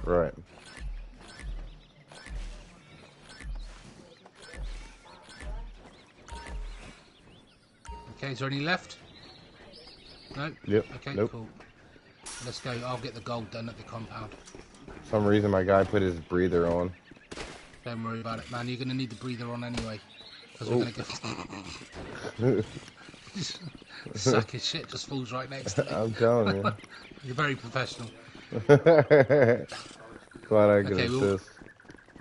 Right. Okay, is there any left? No? Yep. Okay, Nope. cool. Let's go. I'll get the gold done at the compound. For some reason, my guy put his breather on. Don't worry about it, man. You're going to need the breather on anyway. Because we're going to go... Sack of shit just falls right next to me. I'm telling you. You're very professional. Glad I could Okay, assist.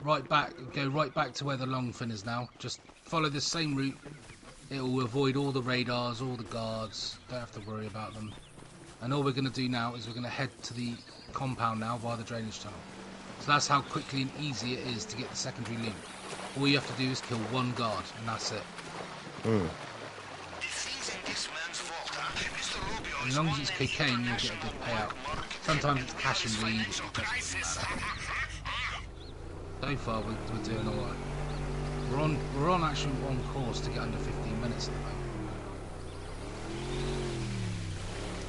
Go right back to where the long fin is now. Just follow the same route. It will avoid all the radars, all the guards. Don't have to worry about them. And all we're going to do now is we're going to head to the compound now via the drainage tunnel. So that's how quickly and easy it is to get the secondary loot. All you have to do is kill one guard, and that's it. As long as it's cocaine, you'll get a good payout. Sometimes it's cash and weed. It doesn't really matter. So far, we're doing all right. We're on actually on course to get under 15 minutes at the moment.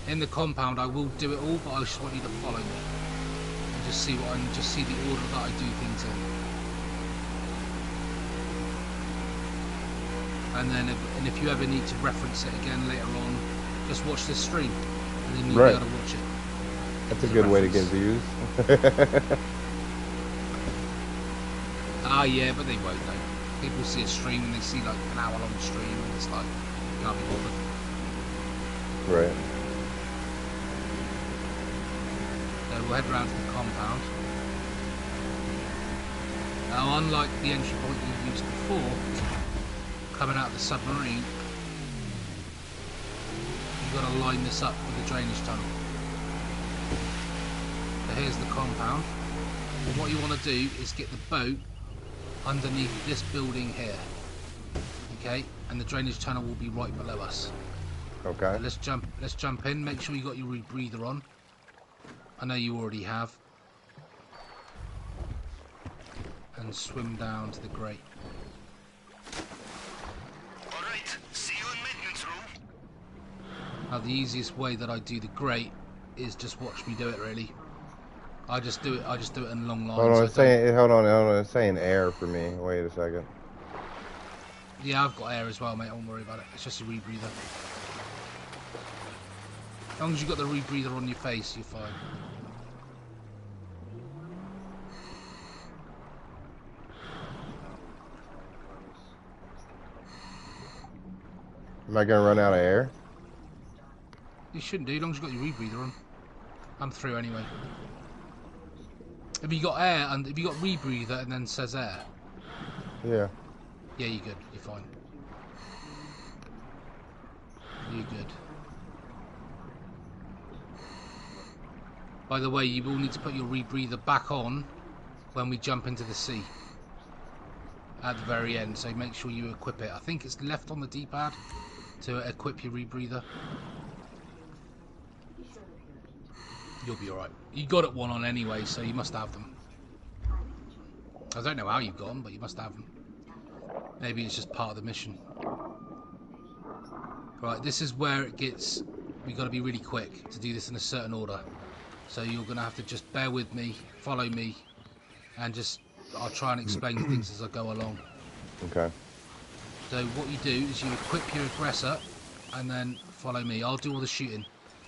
In the compound, I will do it all, but I just want you to follow me and just see the order that I do things in. And then, if you ever need to reference it again later on, just watch this stream, and then you'll be able to watch it. That's a good way to get views. Ah, yeah, but they won't though. People see a stream and they see like an hour-long stream, and it's like, you can't be bothered. Right. So we'll head round to the compound. Now, unlike the entry point you used before, coming out of the submarine, you've got to line this up with the drainage tunnel. So here's the compound. And what you want to do is get the boat underneath this building here. Okay, and the drainage tunnel will be right below us. Okay. Let's jump in. Make sure you got your rebreather on. I know you already have. And swim down to the grate. Alright, see you in maintenance room. Now the easiest way that I do the grate is just watch me do it really. I just do it in long lines. Hold on, it's saying air for me. Wait a second. Yeah, I've got air as well, mate. Don't worry about it. It's just a rebreather. As long as you've got the rebreather on your face, you're fine. Am I gonna run out of air? You shouldn't do, as long as you've got your rebreather on. I'm through anyway. Have you got air and have you got rebreather and then says air? Yeah. Yeah, you're good. You're fine. You're good. By the way, you will need to put your rebreather back on when we jump into the sea. At the very end, so make sure you equip it. I think it's left on the D-pad to equip your rebreather. You'll be alright. You got it one on anyway, so you must have them. I don't know how you've got them, but you must have them. Maybe it's just part of the mission. Right, this is where it gets... We've got to be really quick to do this in a certain order. So you're going to have to just bear with me, follow me, and just... I'll try and explain things as I go along. Okay. So what you do is you equip your aggressor, and then follow me. I'll do all the shooting.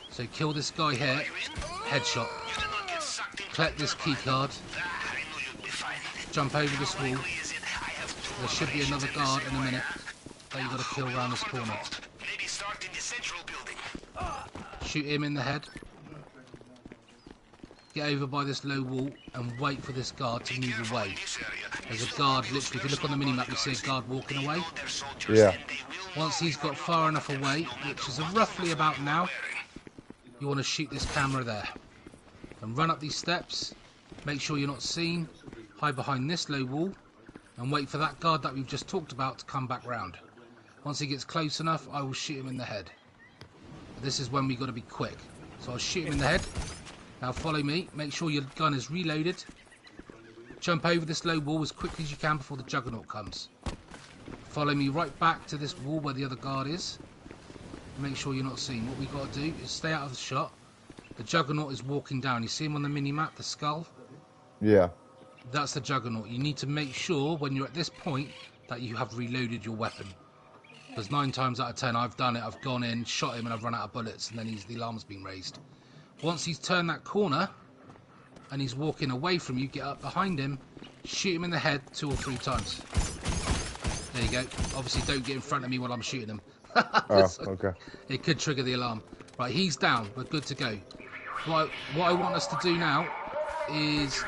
So kill this guy here, headshot. Collect this key card. Jump over this wall. There should be another guard in a minute that you've got to kill around this corner. Shoot him in the head. Get over by this low wall and wait for this guard to move away. There's a guard, literally, if you look on the minimap, you see a guard walking away. Yeah. Once he's got far enough away, which is roughly about now, you want to shoot this camera there. And run up these steps, make sure you're not seen, hide behind this low wall, and wait for that guard that we've just talked about to come back round. Once he gets close enough, I will shoot him in the head. This is when we got to be quick. So I'll shoot him in the head. Now follow me. Make sure your gun is reloaded. Jump over this low wall as quickly as you can before the Juggernaut comes. Follow me right back to this wall where the other guard is. Make sure you're not seen. What we got to do is stay out of the shot. The Juggernaut is walking down. You see him on the mini-map, the skull? Yeah. That's the Juggernaut. You need to make sure when you're at this point that you have reloaded your weapon. Because 9 times out of 10 I've done it. I've gone in, shot him, and I've run out of bullets, and then the alarm's been raised. Once he's turned that corner and he's walking away from you, get up behind him, shoot him in the head 2 or 3 times. There you go. Obviously don't get in front of me while I'm shooting him. Oh, okay. It could trigger the alarm. Right, he's down. We're good to go. What I want us to do now is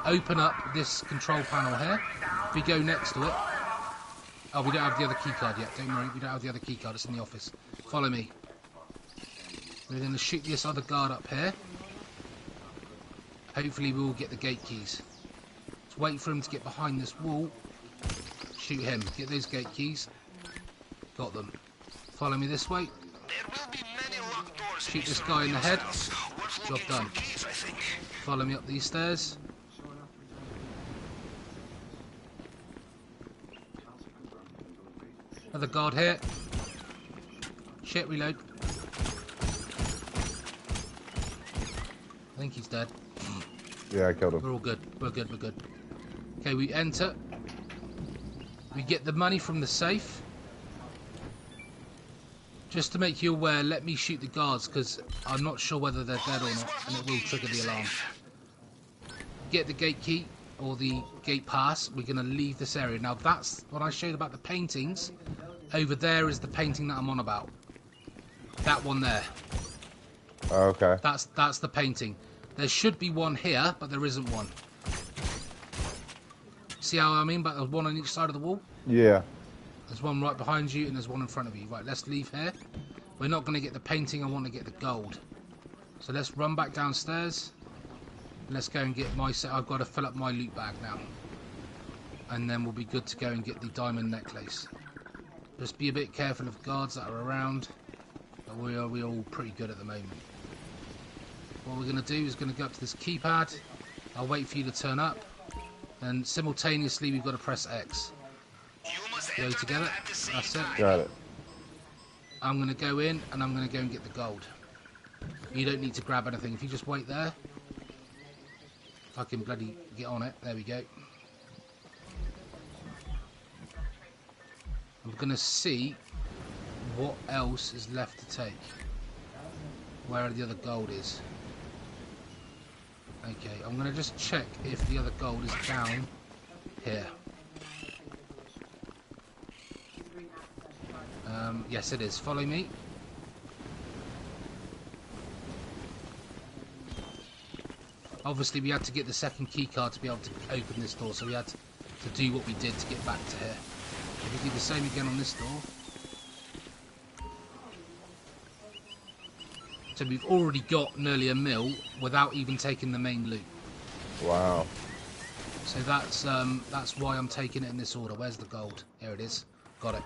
open up this control panel here. If we go next to it... Oh, we don't have the other key card yet. Don't worry, we don't have the other key card. It's in the office. Follow me. We're going to shoot this other guard up here. Hopefully we will get the gate keys. Let's wait for him to get behind this wall. Shoot him. Get those gate keys. Got them. Follow me this way. Shoot this guy in the head. Job done. Follow me up these stairs. Another guard here. Shit, reload. I think he's dead. Yeah, I killed him. We're all good. We're good. We're good. Okay, we enter. We get the money from the safe. Just to make you aware, let me shoot the guards because I'm not sure whether they're dead or not, and it will trigger the alarm. Get the gate key or the gate pass. We're going to leave this area. Now that's what I showed about the paintings. Over there is the painting that I'm on about. That one there. Okay. That's the painting. There should be one here, but there isn't one. See how I mean? But there's one on each side of the wall. Yeah. There's one right behind you and there's one in front of you. Right, let's leave here. We're not going to get the painting. I want to get the gold. So let's run back downstairs. Let's go and get my set. I've got to fill up my loot bag now. And then we'll be good to go and get the diamond necklace. Just be a bit careful of guards that are around. But we're all pretty good at the moment. What we're going to do is going to go up to this keypad. I'll wait for you to turn up. And simultaneously we've got to press X. Go together. That's it. Got it. I'm going to go in and I'm going to go and get the gold. You don't need to grab anything. If you just wait there. If I can bloody get on it. There we go. I'm going to see what else is left to take. Where the other gold is. Okay, I'm going to just check if the other gold is down here. Yes, it is. Follow me. Obviously, we had to get the second key card to be able to open this door, so we had to do what we did to get back to here. If we do the same again on this door. So we've already got nearly a mil without even taking the main loot. Wow. So that's why I'm taking it in this order. Where's the gold? Here it is. Got it.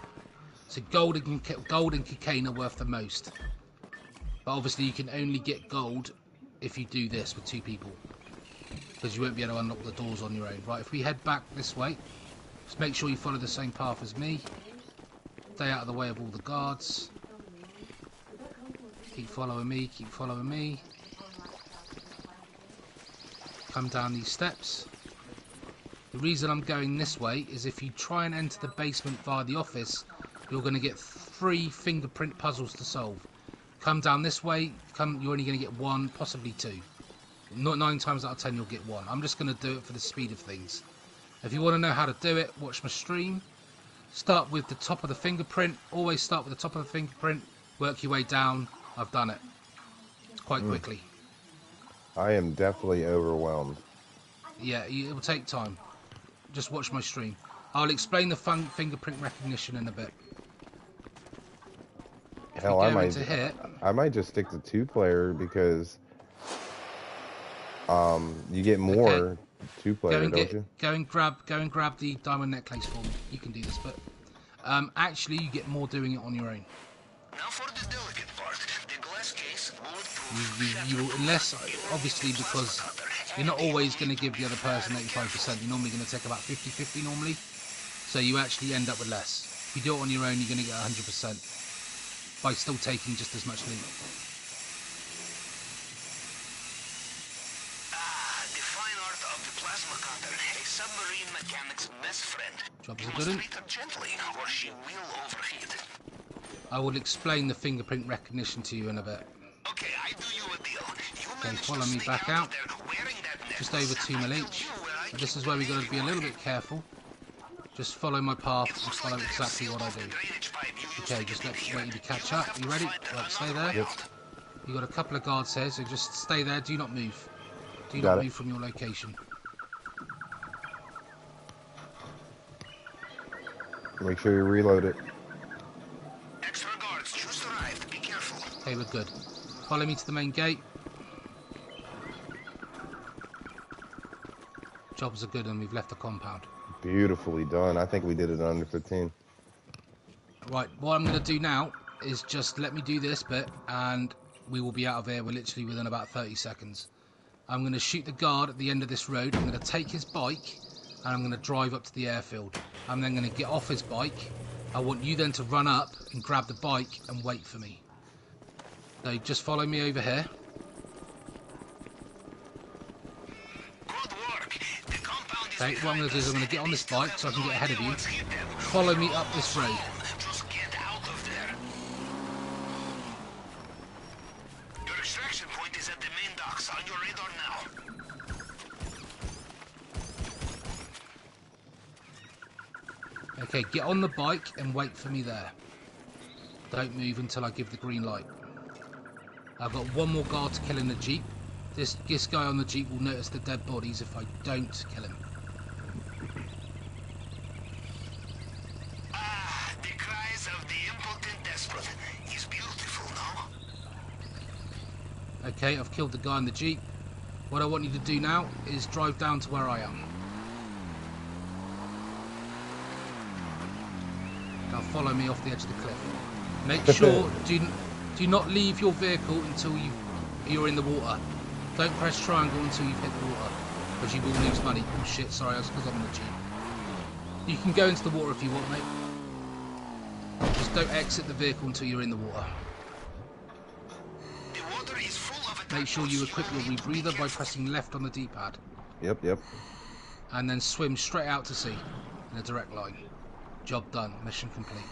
So gold and cocaine are worth the most. But obviously you can only get gold if you do this with 2 people. Because you won't be able to unlock the doors on your own. Right, if we head back this way, just make sure you follow the same path as me. Stay out of the way of all the guards. Keep following me, keep following me. Come down these steps. The reason I'm going this way is if you try and enter the basement via the office, you're going to get 3 fingerprint puzzles to solve. Come down this way, you're only going to get 1, possibly 2. Not 9 times out of 10 you'll get 1. I'm just going to do it for the speed of things. If you want to know how to do it, watch my stream. Start with the top of the fingerprint. Always start with the top of the fingerprint. Work your way down. I've done it. Quite quickly. I am definitely overwhelmed. Yeah, it will take time. Just watch my stream. I'll explain the fingerprint recognition in a bit. Hell, I might just stick to 2-player because you get more 2-player, don't you? Go and grab the diamond necklace for me. You can do this, but actually you get more doing it on your own. Now for the delicate part. You will, unless, obviously, because you're not always going to give the other person 85%. You're normally going to take about 50-50 normally. So you actually end up with less. If you do it on your own, you're going to get 100% by still taking just as much loot. The fine art of the plasma cutter, a submarine mechanic's best friend. Job You is a must good one. treat her gently, or she will overheat. I will explain the fingerprint recognition to you in a bit. Okay, I do you a deal. You Okay, manage follow to me sneak back out out. of there wearing that Just necklace. over 2 mil I each. tell you where I But this keep is where we've the got to be a little anyway. bit careful. Just follow my path It and looks follow like they have exactly sealed what I off the do. drainage pipe you used Okay, to just get let in here. wait you to catch You'll up. have You to ready? find Right, stay another there. way Yep. out. You got a couple of guards here, so just stay there. Do not move. Do Got not it. move from your location. Make sure you reload it. Extra guards just arrived. Be careful. Okay, we're good. Follow me to the main gate. Jobs are good and we've left the compound. Beautifully done. I think we did it in under 15. Right, what I'm going to do now is just let me do this bit and we will be out of here. We're literally within about 30 seconds. I'm going to shoot the guard at the end of this road. I'm going to take his bike and I'm going to drive up to the airfield. I'm then going to get off his bike. I want you then to run up and grab the bike and wait for me. So just follow me over here. Good work. The compound is Okay, what I'm going to do is I'm going to get on this bike so I can get ahead of you. Follow me up this road. Just get out of there. Your extraction point is at the main docks on your radar now. Okay, get on the bike and wait for me there. Don't move until I give the green light. I've got one more guard to kill in the jeep. This guy on the jeep will notice the dead bodies if I don't kill him. Ah, the cries of the impotent desperate. He's beautiful, no? Okay, I've killed the guy in the jeep. What I want you to do now is drive down to where I am. Now follow me off the edge of the cliff. Make sure do not leave your vehicle until you're in the water. Don't press triangle until you've hit the water, because you will lose money. Oh shit, sorry, that's because I'm in the jeep. You can go into the water if you want, mate. Just don't exit the vehicle until you're in the water. The water is full of Make sure you equip your rebreather by pressing left on the D-pad. Yep. And then swim straight out to sea in a direct line. Job done. Mission complete.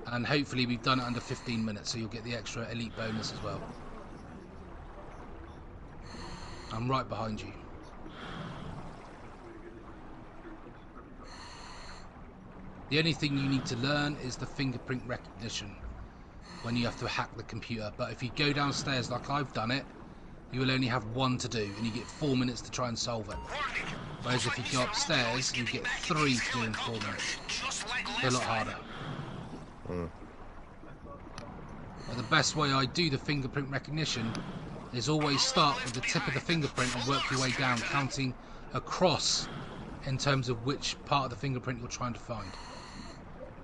And hopefully we've done it under 15 minutes, so you'll get the extra elite bonus as well. I'm right behind you. The only thing you need to learn is the fingerprint recognition when you have to hack the computer. But if you go downstairs like I've done it, you will only have one to do, and you get 4 minutes to try and solve it. Whereas if you go upstairs, you get 3 to do in 4 minutes. It's a lot harder. But the best way I do the fingerprint recognition is always start with the tip of the fingerprint and work your way down, counting across in terms of which part of the fingerprint you're trying to find.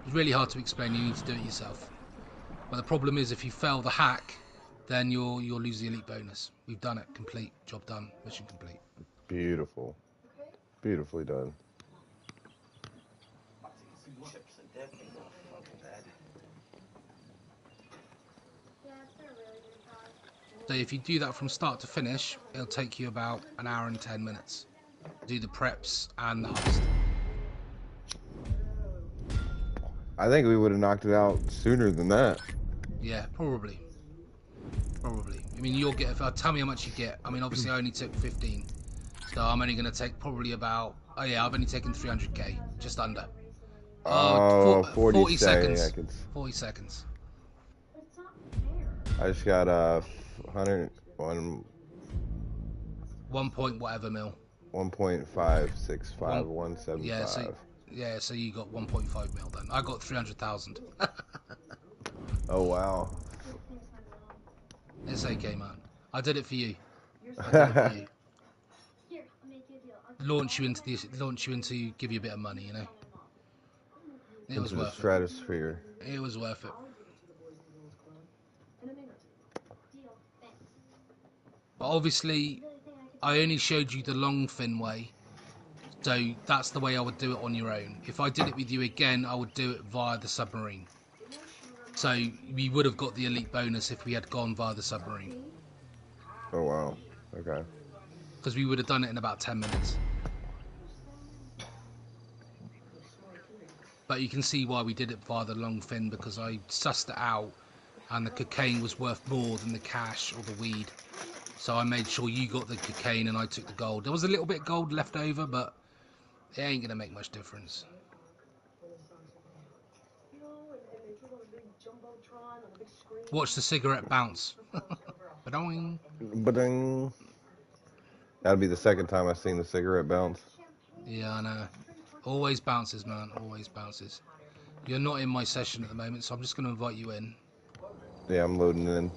It's really hard to explain, you need to do it yourself. But the problem is if you fail the hack, then you'll lose the elite bonus. We've done it, complete, job done, mission complete. Beautiful. Beautifully done. So if you do that from start to finish, it'll take you about an hour and 10 minutes. Do the preps and the heist. I think we would have knocked it out sooner than that. Yeah, probably. Probably. I mean, you'll get, tell me how much you get. I mean, obviously I only took 15. So I'm only going to take probably about, oh yeah, I've only taken 300k, just under. 40 seconds. 40 seconds. I just got 101. 1 point whatever mil. 1.565, 175. Yeah, so you got 1.5 mil then. I got 300,000. Oh wow. It's okay, man. I did it for you. I did it for you. Launch you into give you a bit of money, you know. It was Into the worth it. stratosphere. It was worth it. But obviously, I only showed you the long fin way. So that's the way I would do it on your own. If I did it with you again, I would do it via the submarine. So we would have got the elite bonus if we had gone via the submarine. Oh wow. Okay. Because we would have done it in about 10 minutes. But you can see why we did it via the long fin, because I sussed it out and the cocaine was worth more than the cash or the weed. So I made sure you got the cocaine and I took the gold. There was a little bit of gold left over, but it ain't going to make much difference. Watch the cigarette bounce. Ba-doing. Ba-ding. That'd be the second time I've seen the cigarette bounce. Yeah, I know. Always bounces, man. Always bounces. You're not in my session at the moment, so I'm just going to invite you in. Yeah, I'm loading in.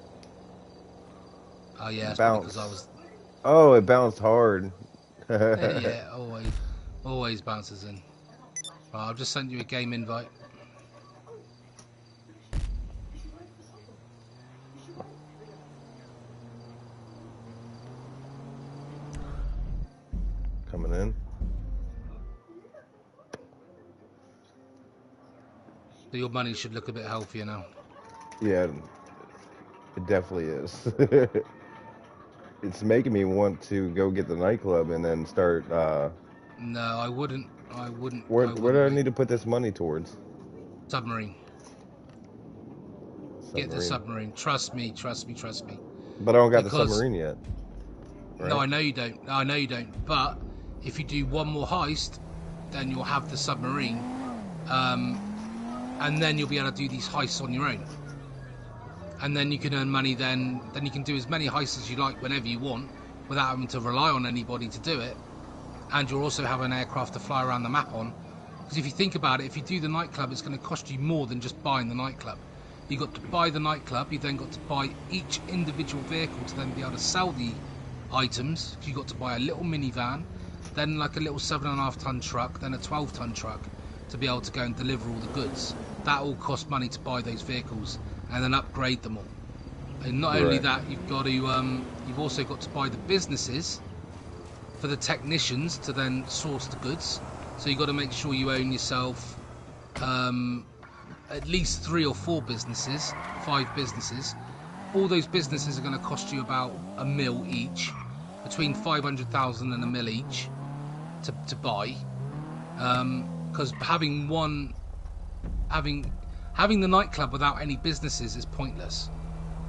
Oh, yeah, it's Bounce. because I was... Oh, it bounced hard. Yeah, always bounces in. Right, I've just sent you a game invite. Coming in. So your money should look a bit healthier now. Yeah, it definitely is. It's making me want to go get the nightclub and then start. No, I wouldn't. Where do I need to put this money towards? Submarine. Get the submarine. Trust me. But I don't got Because- the submarine yet. Right? No, I know you don't. But if you do one more heist, then you'll have the submarine, and then you'll be able to do these heists on your own. And then you can earn money. Then you can do as many heists as you like whenever you want, without having to rely on anybody to do it. And you'll also have an aircraft to fly around the map on. Because if you think about it, if you do the nightclub, it's going to cost you more than just buying the nightclub. You got to buy the nightclub. You then got to buy each individual vehicle to then be able to sell the items. You got to buy a little minivan, then like a little 7.5-ton truck, then a 12-ton truck to be able to go and deliver all the goods. That all costs money to buy those vehicles and then upgrade them all. And not only Right. that, you've got to you've also got to buy the businesses for the technicians to then source the goods. So you've got to make sure you own yourself at least 3 or 4 businesses, 5 businesses. All those businesses are going to cost you about $1 million each, between 500,000 and $1 million each to buy. Because having the nightclub without any businesses is pointless,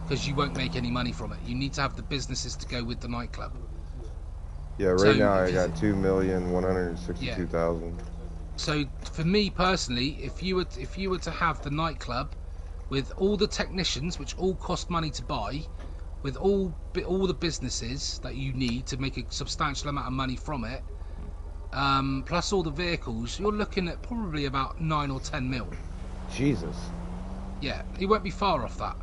because you won't make any money from it. You need to have the businesses to go with the nightclub. Yeah, right So now I if got you- 2,162,000. So for me personally, if you were to have the nightclub with all the technicians, which all cost money to buy, with all the businesses that you need to make a substantial amount of money from it, plus all the vehicles, you're looking at probably about 9 or 10 mil. Jesus. Yeah, you won't be far off that,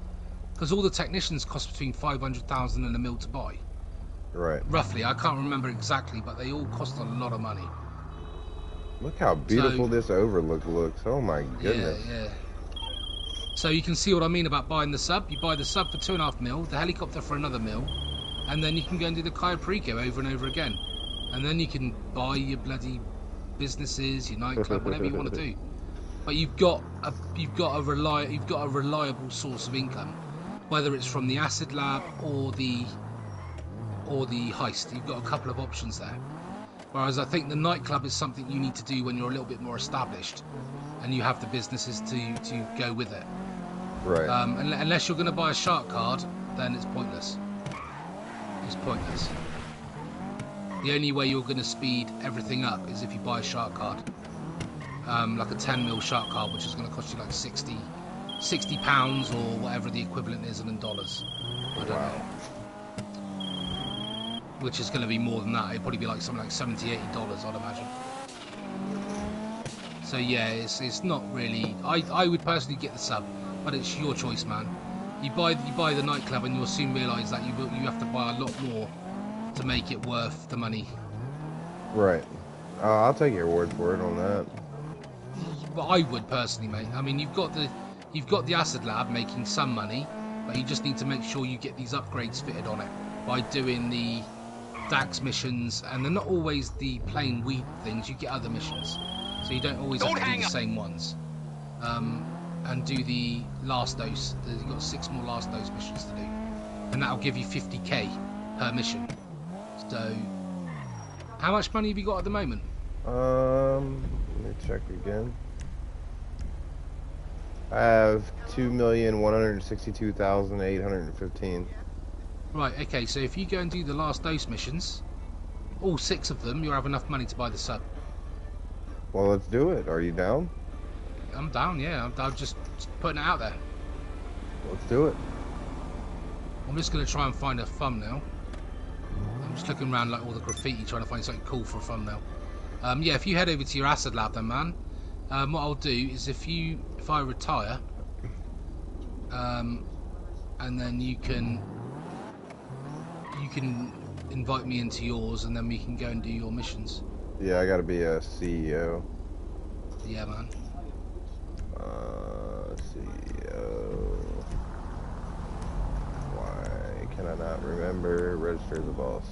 because all the technicians cost between 500,000 and $1 million to buy. Right. Roughly, I can't remember exactly, but they all cost a lot of money. Look how beautiful this overlook looks. Oh my goodness. Yeah. So you can see what I mean about buying the sub. You buy the sub for 2.5 mil, the helicopter for another mil, and then you can go and do the Cayo Perico over and over again. And then you can buy your bloody businesses, your nightclub, whatever you want to do. But you've got a reliable source of income, whether it's from the acid lab or the heist. You've got a couple of options there. Whereas I think the nightclub is something you need to do when you're a little bit more established and you have the businesses to go with it. Right. Unless you're going to buy a shark card, then it's pointless. It's pointless. The only way you're going to speed everything up is if you buy a shark card. Like a 10 mil shark card, which is going to cost you like 60 pounds or whatever the equivalent is in dollars. I don't know. Which is going to be more than that. It'd probably be like something like $70, $80, I'd imagine. So yeah, it's not really. I would personally get the sub, but it's your choice, man. You buy the nightclub, and you'll soon realise that you have to buy a lot more to make it worth the money. Right. I'll take your word for it on that. But I would personally, mate. I mean, you've got the acid lab making some money, but you just need to make sure you get these upgrades fitted on it. by doing the Dax missions, and they're not always the plain weed things. You get other missions, so you don't always have to do the same ones. And do the last dose. You've got 6 more last dose missions to do, and that'll give you 50k per mission. So, how much money have you got at the moment? Let me check again. I have 2,162,815. Right, okay, so if you go and do the last dose missions, all 6 of them, you'll have enough money to buy the sub. Well, let's do it. Are you down? I'm down, yeah. I'm just putting it out there. Let's do it. I'm just going to try and find a thumbnail. I'm just looking around like all the graffiti, trying to find something cool for a thumbnail. Yeah, if you head over to your acid lab then, man, what I'll do is if I retire, and then you can invite me into yours, and then we can go and do your missions. Yeah, I gotta be a CEO. Yeah, man. CEO. Why can I not remember? Register as a boss.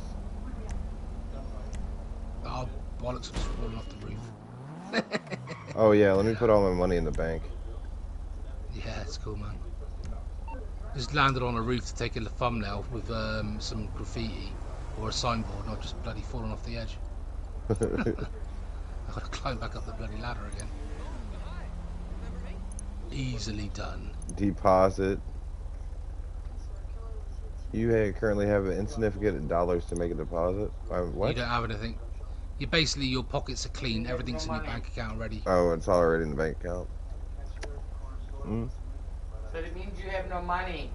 Oh, bollocks, I'm just falling off the roof. Oh yeah, let me put all my money in the bank. Yeah, it's cool, man. Just landed on a roof to take a thumbnail with some graffiti or a signboard, and I've just bloody fallen off the edge. I've got to climb back up the bloody ladder again. Easily done. Deposit. You currently have an insignificant dollars to make a deposit. What? You don't have anything. You basically, your pockets are clean. Everything's in your bank account already. Oh, it's already in the bank account. So it means you have no money.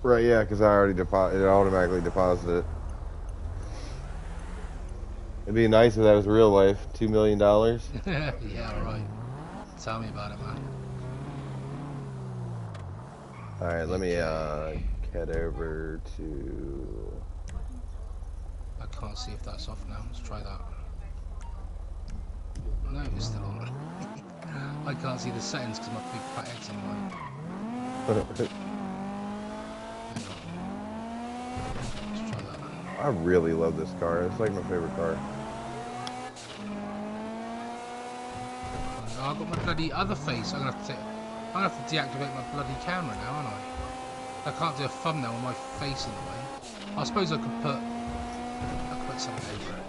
Right, yeah, because I already it automatically deposited it. It'd be nice if that was real life. $2 million. Yeah, right. Tell me about it, man. Alright, let me head over to... I can't see if that's off now. Let's try that. No, it's still on. I can't see the settings because my big fat head's in the way. Let's try that. I really love this car. It's like my favorite car. I've got my bloody other face. I'm gonna have to deactivate my bloody camera now, aren't I? I can't do a thumbnail with my face in the way. I suppose I could put something over it.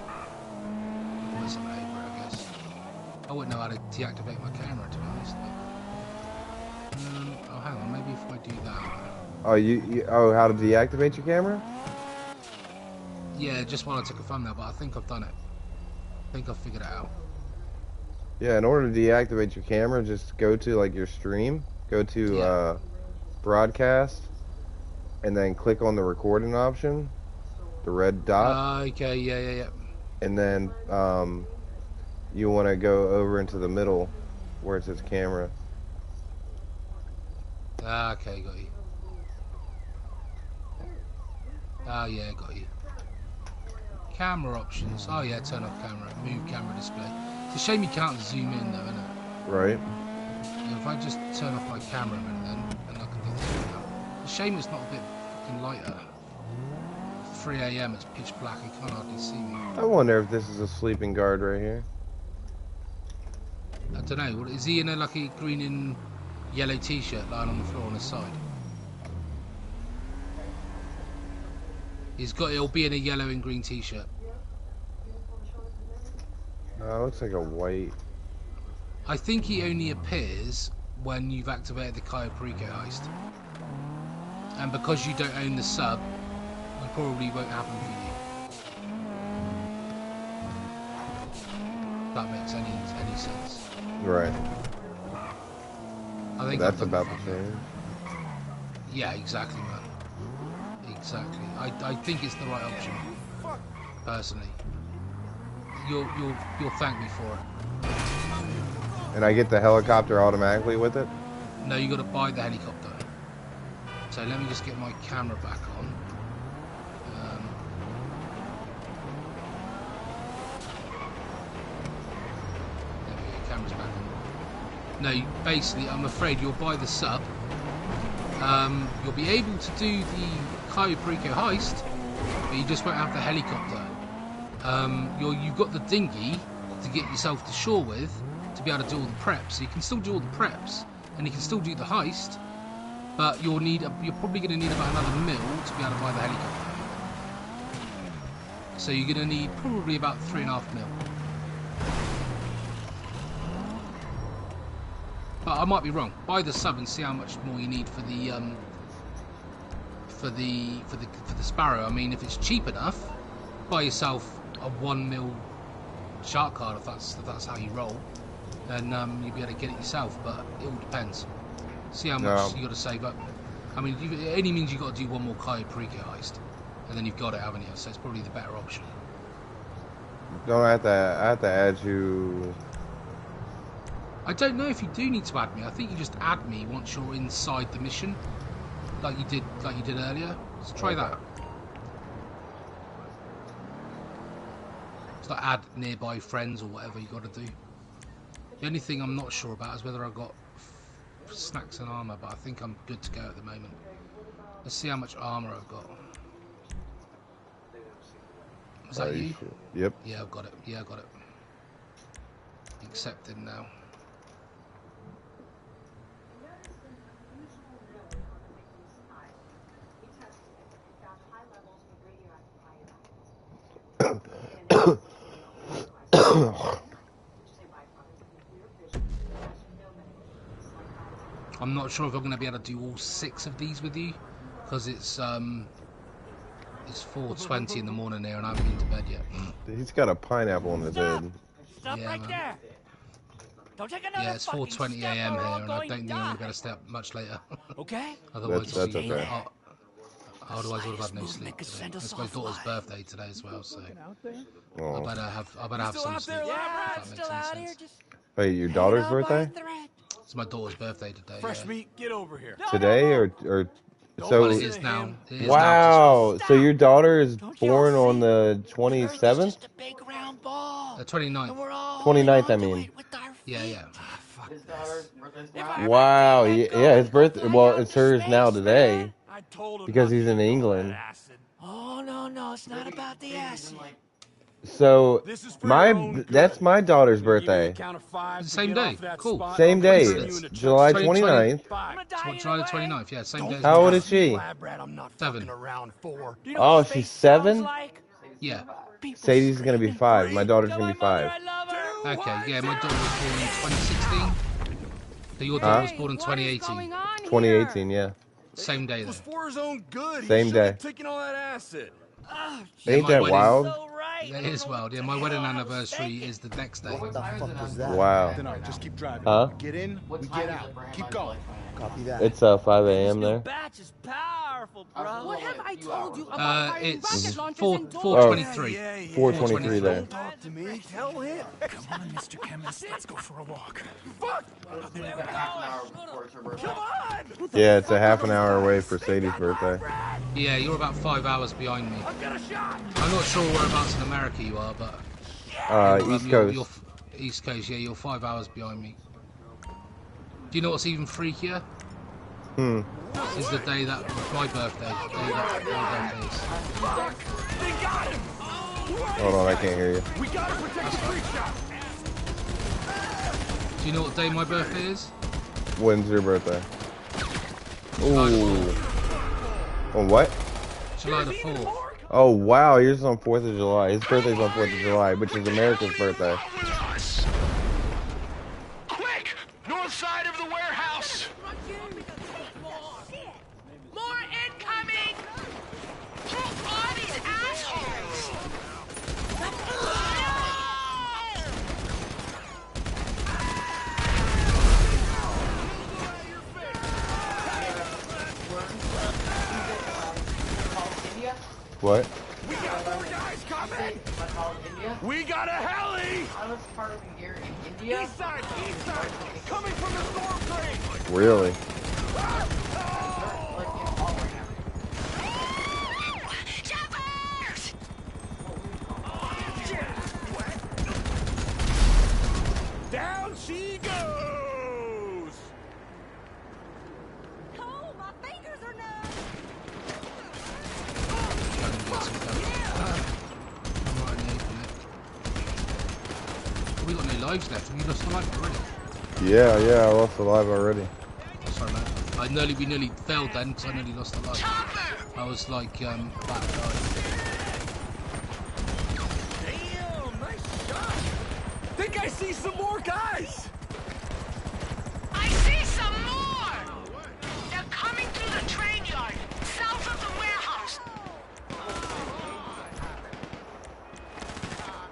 Put something over it, I guess. I wouldn't know how to deactivate my camera, to be honest. Oh, hang on. Maybe if I do that. Oh, how to deactivate your camera? Yeah, just while I took a thumbnail, but I think I've done it. I think I've figured it out. Yeah, in order to deactivate your camera, just go to like your stream, go to broadcast, and then click on the recording option, the red dot. Okay, yeah. And then you want to go over into the middle where it says camera. Okay, got you. Oh yeah, got you. Camera options. Oh yeah, turn off camera. Move camera display. It's a shame you can't zoom in though, isn't it? Right. Yeah, if I just turn off my camera a minute then I can do this now. It's a shame it's not a bit fucking lighter. 3 AM, it's pitch black, you can't hardly see me. I wonder if this is a sleeping guard right here. I don't know. Is he in a like a green and yellow t-shirt lying on the floor on his side? He'll be in a yellow and green t-shirt. No, it looks like a white. I think he only appears when you've activated the Cayo Perico heist. And because you don't own the sub, it probably won't happen for you. If that makes any sense. Right. I think that's about the same. Yeah, exactly, man. Exactly. I think it's the right option. Personally. You'll thank me for it. And I get the helicopter automatically with it? No, you got to buy the helicopter. So let me just get my camera back on. There we go, camera's back on. No, basically, I'm afraid you'll buy the sub. You'll be able to do the Cayo Perico heist, but you just won't have the helicopter. You've got the dinghy to get yourself to shore with to be able to do all the preps. So you can still do all the preps and you can still do the heist, but you're probably going to need about another mil to be able to buy the helicopter. So you're going to need probably about 3.5 mil. But I might be wrong. Buy the sub and see how much more you need for the Sparrow. I mean, if it's cheap enough, buy yourself a 1 mil shark card if that's how you roll, and you'll be able to get it yourself. But it all depends. See how much you got to save up. I mean, it only means you got to do one more Cayo Perico heist, and then you've got it, haven't you? So it's probably the better option. Don't I have to add you? I don't know if you do need to add me. I think you just add me once you're inside the mission, like you did earlier. Let's try that. It's like add nearby friends or whatever you got to do. The only thing I'm not sure about is whether I got snacks and armor, but I think I'm good to go at the moment. Let's see how much armor I've got. Is that you? Yep. Yeah, I've got it. Yeah, I got it. Accept him now. I'm not sure if I'm going to be able to do all 6 of these with you, because it's 4:20 in the morning here and I haven't been to bed yet. He's got a pineapple on his head. Stop Yeah, right man. there. Don't take another Yeah, it's fucking 4:20 step a.m. or here, I'll and go I and don't think I'm die. going to be able to stay up much later. Okay? Otherwise, That's okay. Otherwise, I would have had no Slightest sleep movement could today. send us It's my off daughter's alive. birthday today as well, so I Oh. better have some sleep. Yeah, if Brad's that makes still any out here sense. just Wait, your daughter's hanging on by a birthday? thread. It's my daughter's birthday today. Fresh Yeah. meat, get over here. Today or Well, so? it is now. It is Wow. So your daughter is Don't y'all born on see? the Earth is 27th, just a big round ball. now. 29th. And we're all holding 29th. I on to mean. it with our Yeah, feet. yeah. His daughter's birthday's If I now. ever Wow. did let Yeah, go yeah. and His go birthday. fly Well, out it's to hers now space, today man. I told him because not he's to in use all England. that acid. Oh, no, it's not about the acid. So This is for your own good. that's my daughter's Give me a birthday. count of 5 to Same get day. off that Cool. spot. Same I'll day. turn you It's into July Chuck. 29th. I'm Five. gonna die July either the way. 29th. Yeah, same day. as How my old daughter. is she? Glad, Brad, I'm not 7. fucking around for. Do you Oh, what she's space sounds 7? like? Yeah. People Sadie's gonna be screaming. 5. My daughter's Tell gonna my be mother 5. I love her. Okay. Yeah, my daughter was born in 2016. So your Huh? daughter was born in 2018. 2018. Yeah. Same day It was though. for his own good. Same He day. shouldn't have taken all that acid. Yeah, Ain't my that wedding- wild? So right. Yeah, it is wild. Yeah, my wedding anniversary is the next day. What time is it on Sunday? Wow. Then I just keep driving. Huh? We get in, What we time get is out. it for him Keep on going. July 29th? It's 5 a.m. This new there. batch is powerful, bro. What have I told you It's 4:23. Yeah, yeah. 4:23 there. Don't talk to me. Tell him. Come on, Mr. Chemist, let's go for a walk. Fuck! We have a half an hour before it's her birthday. Come on! Yeah, it's a half an hour away for Sadie's birthday. Yeah, you're about 5 hours behind me. I've got a shot! I'm not sure whereabouts in America you are, but East you're Coast. East Coast. Yeah, you're 5 hours behind me. Do you know what's even freakier? Is the day that my birthday. The day that my birthday is. They got him! Hold on, I can't hear you. We gotta protect the free shot! Do you know what day my birthday is? When's your birthday? Ooh. On what? July the 4th. Oh wow, yours is on 4th of July. His birthday's on 4th of July, which is America's birthday. With us. Quick! North side of the warehouse! More incoming! Who are these assholes? India? What? We got more guys coming! My call in India? We got a heli! I was part of the year in India. East side! Coming from the storm drain! Really? Like in all right now. Jumpers! Down she goes! Oh, my fingers are numb! Trying to get some lives left. Have you lost a life already? Yeah, I lost a life already. Oh, sorry, man. We nearly failed then because I nearly lost a life. I was like about to die. Damn, nice shot. Think I see some more guys. I see some more! They're coming through the train yard, south of the warehouse.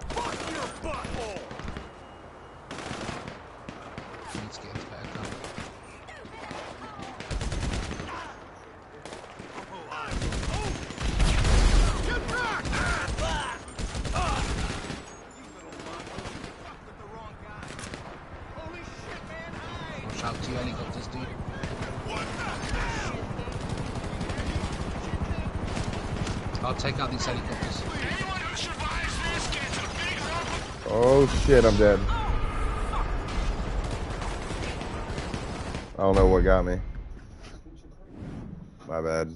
Fuck your butthole. Let's get into better cover. Watch out, 2 helicopters, dude. I'll take out these helicopters. Anyone who survives this gets a big lump of Oh shit, I'm dead. I don't know what got me. My bad.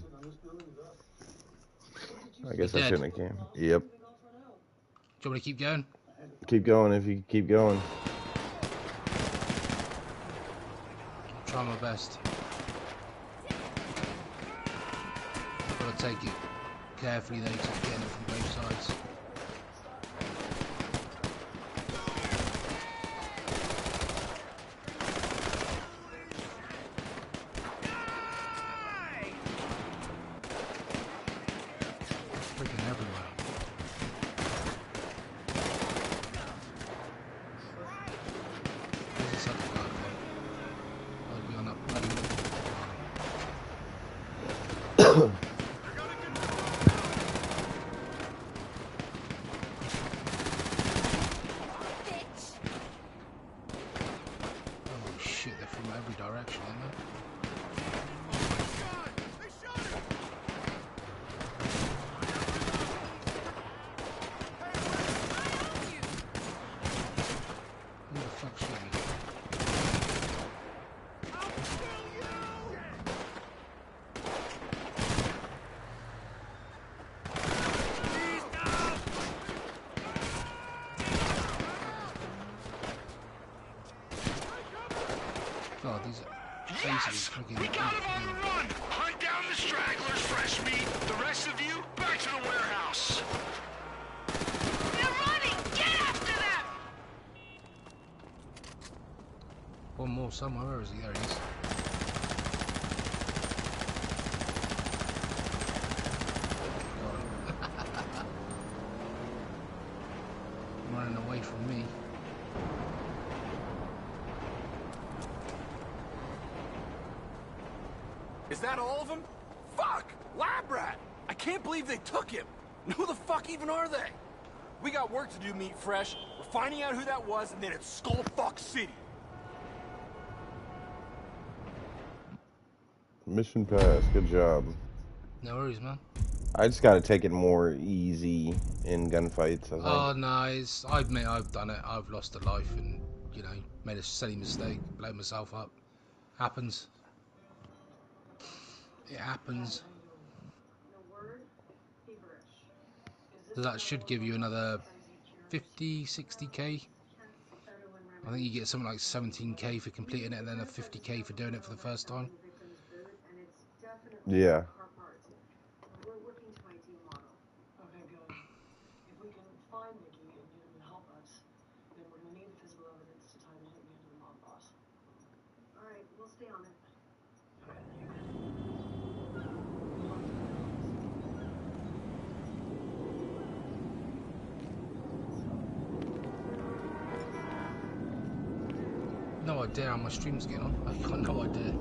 I guess I Dead. shouldn't have came. Yep. Do you want me to keep going? Keep going if you keep going. I'll try my best. Gotta take it carefully though, to get it from both sides. Freaking everywhere. Where's this other guy from? I'll be on that bloody oh shit, they're from every direction, aren't they? Who the fuck shot me? God, these are Yes! basically We freaking got him on the run! Hunt down the stragglers, fresh meat. The rest of you, back to the warehouse. They're running! Get after them! one more somewhere. Where is he? There he is. Running away from me. Is that all of them? Fuck! Lab rat! I can't believe they took him. And who the fuck even are they? We got work to do, Meat Fresh. We're finding out who that was, and then it's Skullfuck City. Mission passed. Good job. No worries, man. I just gotta take it more easy in gunfights, I think. Oh no, I admit I've done it. I've lost a life and, you know, made a silly mistake, blown myself up. Happens. It happens. So that should give you another 50, 60k. I think you get something like 17k for completing it and then a 50k for doing it for the first time. Yeah. We're working to my team model. Okay, good. If we can find Nikki and get him to help us, then we're gonna need the physical evidence to tie the hitman to the mob boss. Alright, we'll stay on it. No idea how my stream's getting on. I've got no idea.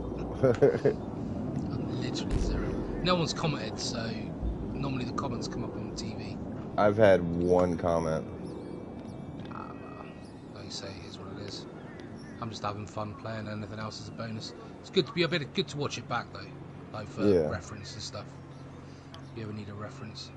I'm literally zero. No one's commented, so normally the comments come up on the TV. I've had one comment. Like you say, it is what it is. I'm just having fun playing. Anything else is a bonus. It's good to be good to watch it back though, like for reference and stuff. If you ever need a reference.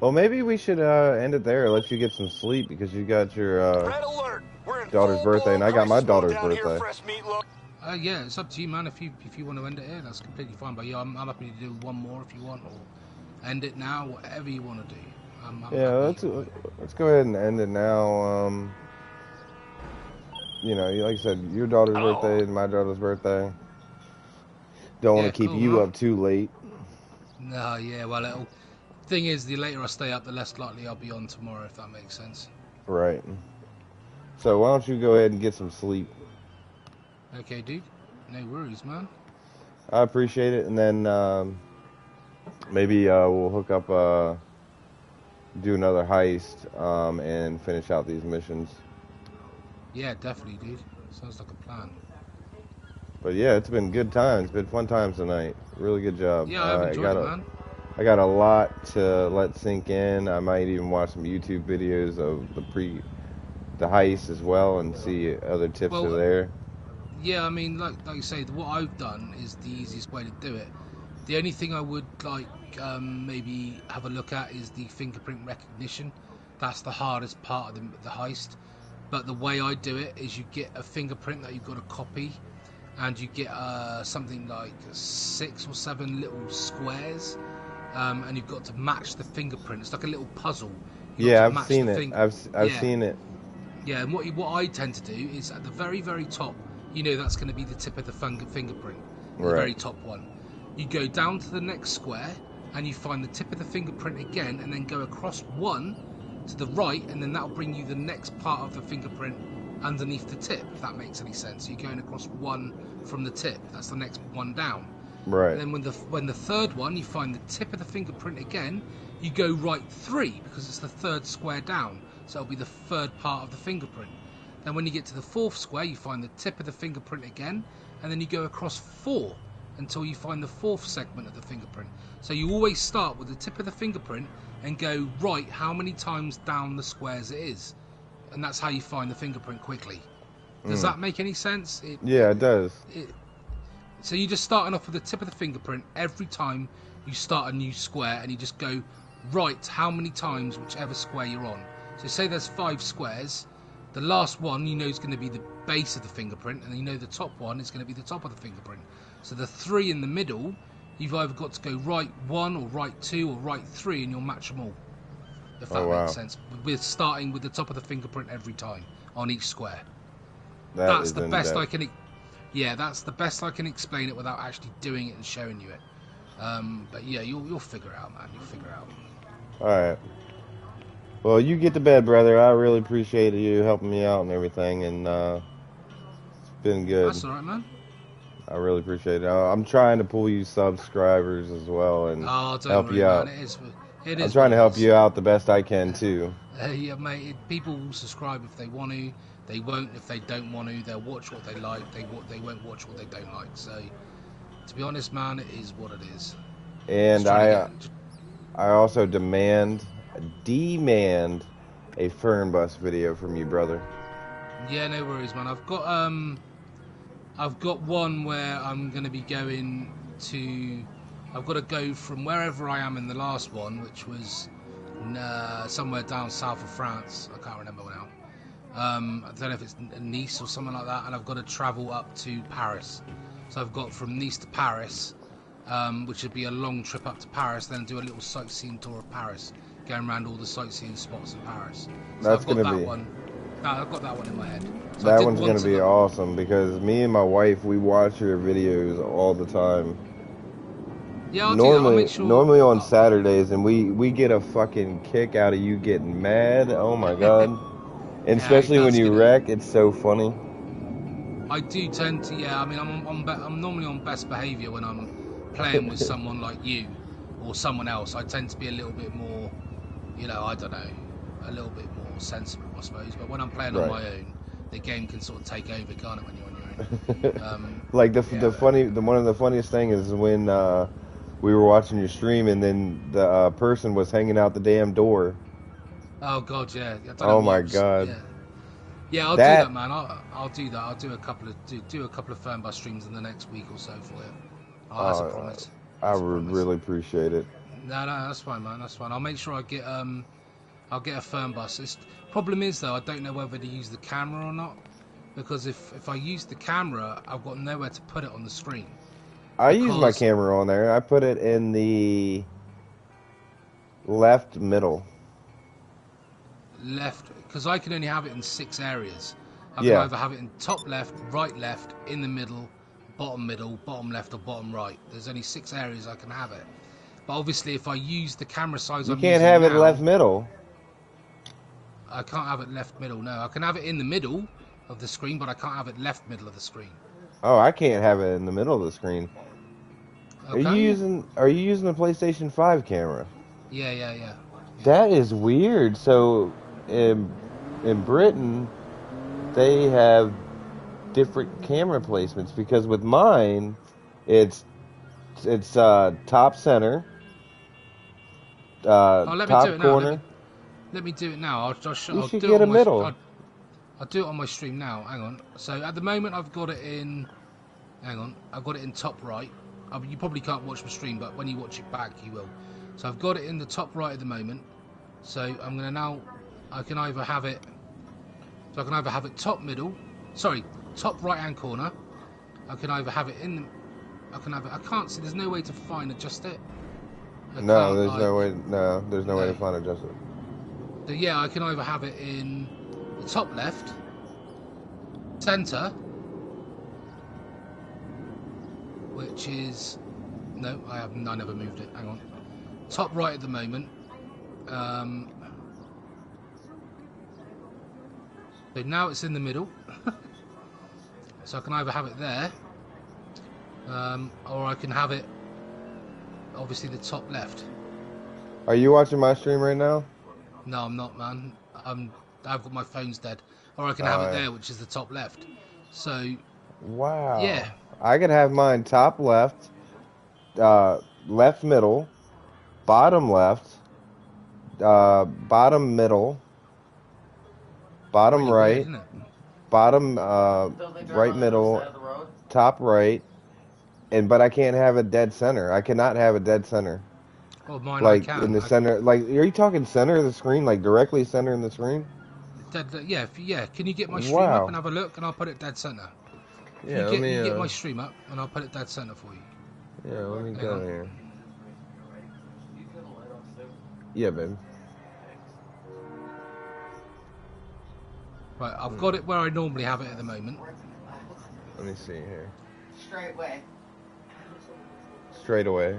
Well, maybe we should end it there. Let you get some sleep because you got your Red alert! We're in daughter's birthday, and I got my daughter's down here, birthday. fresh meat look. Yeah, it's up to you, man. If you want to end it here, that's completely fine. But yeah, I'm happy to do one more if you want, or end it now, whatever you want to do. I'm Yeah, happy. let's go ahead and end it now. You know, like I said, your daughter's birthday and my daughter's birthday. Don't want Yeah, to keep cool, you man. up too late. No, yeah, well, thing is, the later I stay up, the less likely I'll be on tomorrow, if that makes sense. Right. So why don't you go ahead and get some sleep? Okay, dude. No worries, man. I appreciate it, and then maybe we'll hook up, do another heist, and finish out these missions. Yeah, definitely, dude. Sounds like a plan. But yeah, it's been good times. Been fun times tonight. Really good job. Yeah, I've enjoyed it, man. I got a lot to let sink in. I might even watch some YouTube videos of the heist as well and see other tips are there. Yeah, I mean, like you say, what I've done is the easiest way to do it. The only thing I would like maybe have a look at is the fingerprint recognition. That's the hardest part of the heist. But the way I do it is you get a fingerprint that you've got to copy, and you get something like 6 or 7 little squares, and you've got to match the fingerprint. It's like a little puzzle. Yeah, I've seen it. I've seen it. Yeah, and what I tend to do is at the very, very top, you know, that's going to be the tip of the fingerprint, the very top one. You go down to the next square, and you find the tip of the fingerprint again, and then go across one to the right, and then that'll bring you the next part of the fingerprint underneath the tip, if that makes any sense. So you're going across one from the tip. That's the next one down. Right. And then when the third one, you find the tip of the fingerprint again, you go right 3, because it's the third square down. So it'll be the third part of the fingerprint. Then when you get to the 4th square, you find the tip of the fingerprint again, and then you go across 4 until you find the 4th segment of the fingerprint. So you always start with the tip of the fingerprint and go right how many times down the squares it is. And that's how you find the fingerprint quickly. Does that make any sense? Yeah, it does. So you're just starting off with the tip of the fingerprint every time you start a new square, and you just go right how many times whichever square you're on. So say there's 5 squares, the last one you know is going to be the base of the fingerprint, and you know the top one is going to be the top of the fingerprint. So the 3 in the middle, you've either got to go right 1 or right 2 or right 3, and you'll match them all. If that makes sense. We're starting with the top of the fingerprint every time on each square. That's the best I can. Yeah, that's the best I can explain it without actually doing it and showing you it. But yeah, you'll figure it out, man. You'll figure it out. All right. Well, you get to bed, brother. I really appreciate you helping me out and everything, and it's been good. That's all right, man. I really appreciate it. I'm trying to pull you subscribers as well and help you out. Man. I'm trying to help you out the best I can too. Yeah, mate. People will subscribe if they want to. They won't if they don't want to. They'll watch what they like. They won't watch what they don't like. So, to be honest, man, it is what it is. And I also demand a Fernbus video from you, brother. Yeah, no worries, man. I've got one where I'm going to be going to. I've got to go from wherever I am in the last one, which was somewhere down south of France. I can't remember now. I don't know if it's Nice or something like that. And I've got to travel up to Paris. So I've got from Nice to Paris, which would be a long trip up to Paris, then do a little sightseeing tour of Paris, going around all the sightseeing spots in Paris. So That's going to be... I've got that one in my head. So that one's going to be awesome because me and my wife, we watch your videos all the time. Yeah, normally on Saturdays, and we get a fucking kick out of you getting mad. Oh my god. And especially when you wreck, it's so funny. I do tend to, yeah. I mean, I'm normally on best behaviour when I'm playing with someone like you or someone else. I tend to be a little bit more, I don't know, a little bit more sensible, I suppose. But when I'm playing on my own, the game can sort of take over, can't it, when you're on your own? Like one of the funniest things is when we were watching your stream, and then the person was hanging out the damn door. Oh god, yeah. Oh my god. Yeah, I'll do that, man. I'll do that. I'll do a couple of Fernbus streams in the next week or so for you. That's a promise. I would really appreciate it. No, that's fine, man. That's fine. I'll make sure I'll get a Fernbus. Problem is though, I don't know whether to use the camera or not, because if I use the camera, I've got nowhere to put it on the screen. I use my camera on there. I put it in the left middle. left, because I can only have it in 6 areas. I can Yeah. either have it in top left, right left, in the middle, bottom left, or bottom right. There's only 6 areas I can have it. But obviously, if I use the camera size You I'm can't using have it now, left middle. I can't have it left middle. No, I can have it in the middle of the screen, but I can't have it left middle of the screen. Oh, I can't have it in the middle of the screen. Okay. Are you using the PlayStation 5 camera? Yeah. That is weird. So in Britain, they have different camera placements, because with mine, it's top center, Let me top do it now. corner. Let me do it now. You I'll should do get it a on middle. I'll do it on my stream now. Hang on. So at the moment, I've got it in. Hang on. I've got it in top right. You probably can't watch my stream, but when you watch it back, you will. So I've got it in the top right at the moment. So I'm gonna now. I can either have it. So I can either have it top middle. Sorry, top right hand corner. I can either have it in. I can have it. I can't see. There's no way to fine adjust it. No, there's no way. No, there's no way to find adjust it. So yeah, I can either have it in the top left, center, which is no, I never moved it. Hang on, top right at the moment. So now it's in the middle. So I can either have it there, or I can have it obviously the top left. Are you watching my stream right now? No, I'm not, man. I've got my phone's dead. Or I can have it there, which is the top left. So, wow. Yeah. I could have mine top left, left middle, bottom left, bottom middle, bottom Really right, weird, isn't it? bottom right middle, top right, but I can't have a dead center. I cannot have a dead center. Oh, mine Like I can. in the center, like are you talking center of the screen, like directly center in the screen? Yeah. Can you get my stream Wow. up and have a look, and I'll put it dead center. Yeah, you get my stream up, and I'll put it dead center for you. Yeah, let me Hang go on. here. Yeah, babe. Right, I've got it where I normally have it at the moment. Let me see here. Straight way. Straight away.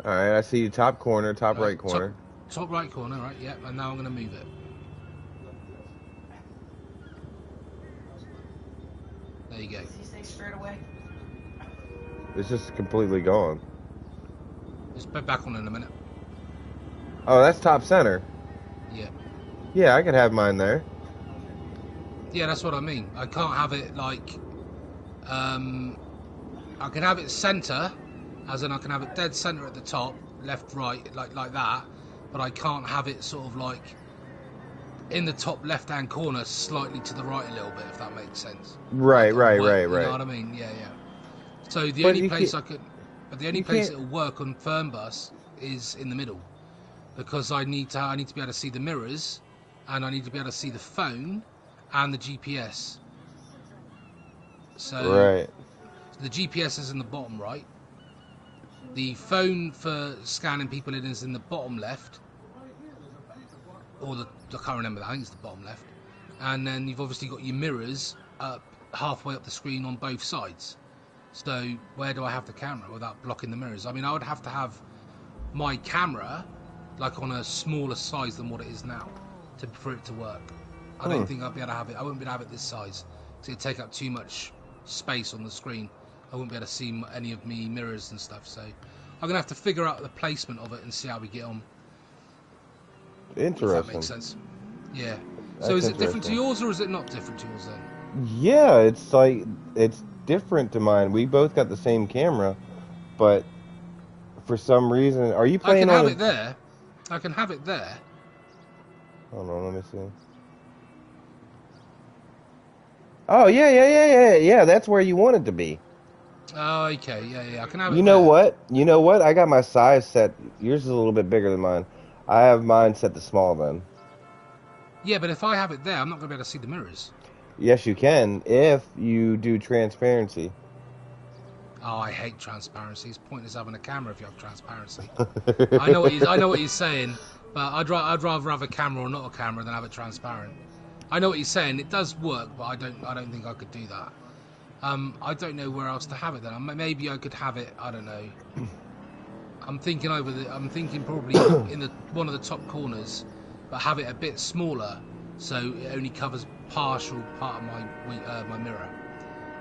All right, I see you top corner, top right corner. Top right corner, right? Yeah, and now I'm going to move it. There you go. Does he say straight away? It's just completely gone. Just put it back on in a minute. Oh, that's top center. Yeah. Yeah, I could have mine there. Yeah, that's what I mean. I can't have it like, I can have it center, as in I can have it dead center at the top, left, right, like that, but I can't have it sort of like in the top left-hand corner, slightly to the right a little bit, if that makes sense. Right. You know what I mean? Yeah. So the only place the only place it'll work on Fernbus is in the middle, because I need to be able to see the mirrors, and I need to be able to see the phone and the GPS. So Right. the GPS is in the bottom right. The phone for scanning people in is in the bottom left. Or I can't remember that, I think it's the bottom left. And then you've obviously got your mirrors up halfway up the screen on both sides. So where do I have the camera without blocking the mirrors? I mean, I would have to have my camera like on a smaller size than what it is now for it to work. I don't think I'd be able to have it. I wouldn't be able to have it this size. So it'd take up too much space on the screen. I wouldn't be able to see any of me mirrors and stuff. So I'm going to have to figure out the placement of it and see how we get on. Interesting. If that makes sense. Yeah. That's So is it different to interesting. yours, or is it not different to yours then? Yeah, it's like it's different to mine. We both got the same camera, but for some reason, are you I playing can on? have it there. I can have it there. Hold on, let me see. Oh yeah. That's where you want it to be. Oh, okay. Yeah. I can have it You know there. what? You know what? I got my size set. Yours is a little bit bigger than mine. I have mine set to small then. Yeah, but if I have it there, I'm not going to be able to see the mirrors. Yes, you can if you do transparency. Oh, I hate transparency. It's pointless having a camera if you have transparency. I know what he's saying, But I'd rather have a camera or not a camera than have it transparent. I know what you're saying. It does work, but I don't think I could do that. I don't know where else to have it then. Maybe I could have it. I don't know. I'm thinking probably in one of the top corners, but have it a bit smaller, so it only covers partial part of my mirror,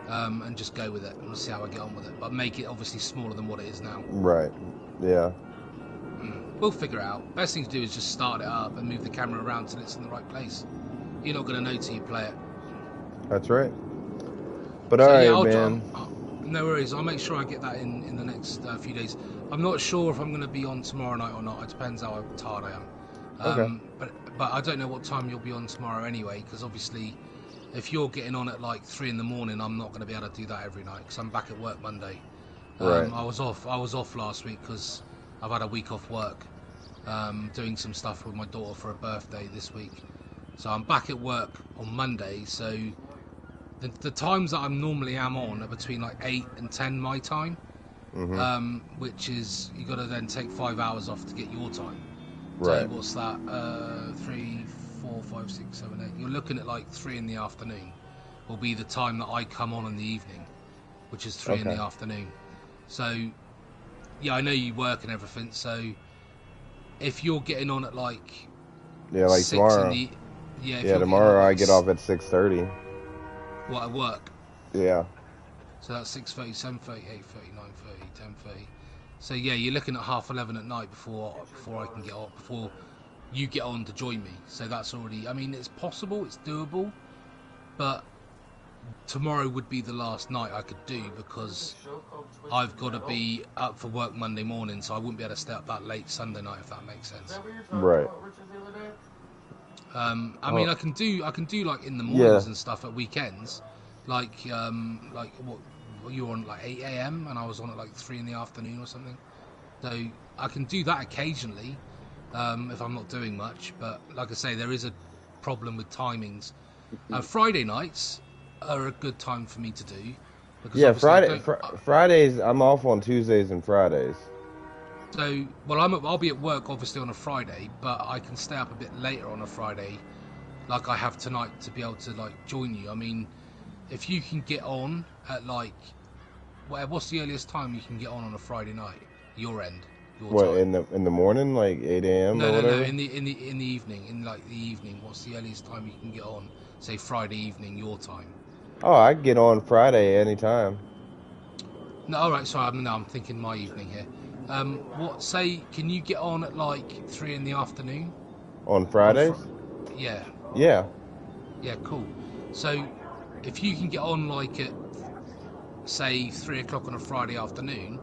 and just go with it and see how I get on with it. But make it obviously smaller than what it is now. Right. Yeah. We'll figure it out. Best thing to do is just start it up and move the camera around till it's in the right place. You're not going to know till you play it. That's right. But so, alright, man. No worries. I'll make sure I get that in the next few days. I'm not sure if I'm going to be on tomorrow night or not. It depends how tired I am. Okay. But I don't know what time you'll be on tomorrow anyway, because obviously if you're getting on at like 3 in the morning, I'm not going to be able to do that every night because I'm back at work Monday. Right. I was off last week because I've had a week off work, doing some stuff with my daughter for her birthday this week. So I'm back at work on Monday. So the times that I normally am on are between like 8 and 10 my time, which is you got to then take 5 hours off to get your time. Right. So what's that? 3, 4, 5, 6, 7, 8. You're looking at like 3 in the afternoon. Will be the time that I come on in the evening, which is 3 in the afternoon. So yeah, I know you work and everything. So if you're getting on at like 6 tomorrow. Tomorrow I get off at 6:30. What, at work? Yeah. So that's 6:30, 7:30, 8:30, 9:30, 10:30. So yeah, you're looking at 11:30 at night before I can get on, before you get on to join me. So that's already. I mean, it's possible, it's doable, but tomorrow would be the last night I could do because I've got to be up for work Monday morning, so I wouldn't be able to stay up that late Sunday night if that makes sense. Right. I mean, I can do like in the mornings and stuff at weekends, like what you were on like 8 a.m. and I was on at like 3 in the afternoon or something. So I can do that occasionally if I'm not doing much. But like I say, there is a problem with timings. Friday nights are a good time for me to do. Yeah, Fridays I'm off on Tuesdays and Fridays. So, well, I'll be at work obviously on a Friday, but I can stay up a bit later on a Friday, like I have tonight, to be able to like join you. I mean, if you can get on at like, what's the earliest time you can get on a Friday night? Your end. Your time. in the morning, like 8 a.m. or whatever? No, in the evening, in like the evening. What's the earliest time you can get on? Say Friday evening, your time. Oh, I can get on Friday anytime. No, all right. Sorry, I'm thinking my evening here. Can you get on at like 3 in the afternoon? On Fridays? Yeah. Yeah. Yeah, cool. So, if you can get on like at, say, 3 o'clock on a Friday afternoon,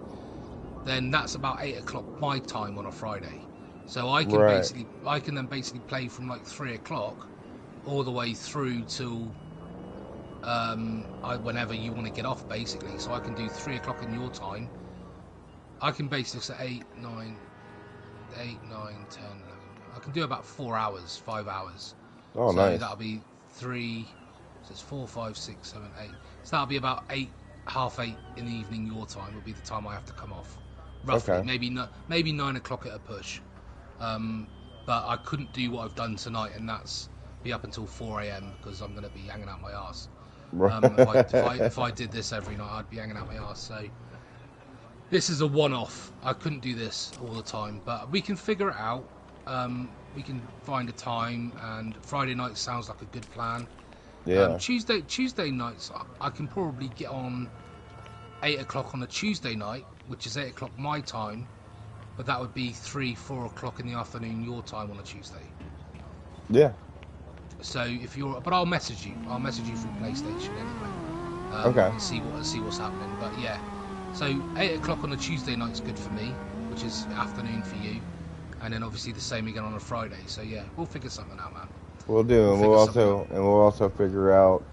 then that's about 8 o'clock my time on a Friday. So I can then basically play from like 3 o'clock all the way through till whenever you want to get off, basically. So I can do 3 o'clock in your time. I can basically say 8, 9, 10, 11. I can do about 4 hours, 5 hours. Oh, nice. So that'll be 3, so it's 4, 5, 6, 7, 8. So that'll be about 8, half 8 in the evening your time will be the time I have to come off. Roughly, okay. Maybe 9 o'clock at a push. But I couldn't do what I've done tonight, and that's be up until 4 a.m. because I'm going to be hanging out my arse. If I did this every night, I'd be hanging out my arse. So this is a one-off. I couldn't do this all the time, but we can figure it out. We can find a time, and Friday night sounds like a good plan. Yeah. Tuesday nights, I can probably get on 8 o'clock on a Tuesday night, which is 8 o'clock my time, but that would be 3, 4 o'clock in the afternoon your time on a Tuesday. Yeah. So but I'll message you. I'll message you through PlayStation anyway. Okay. And see what's happening. But yeah, so 8 o'clock on a Tuesday night's good for me, which is afternoon for you, and then obviously the same again on a Friday. So yeah, we'll figure something out, man. We'll do, and we'll also figure out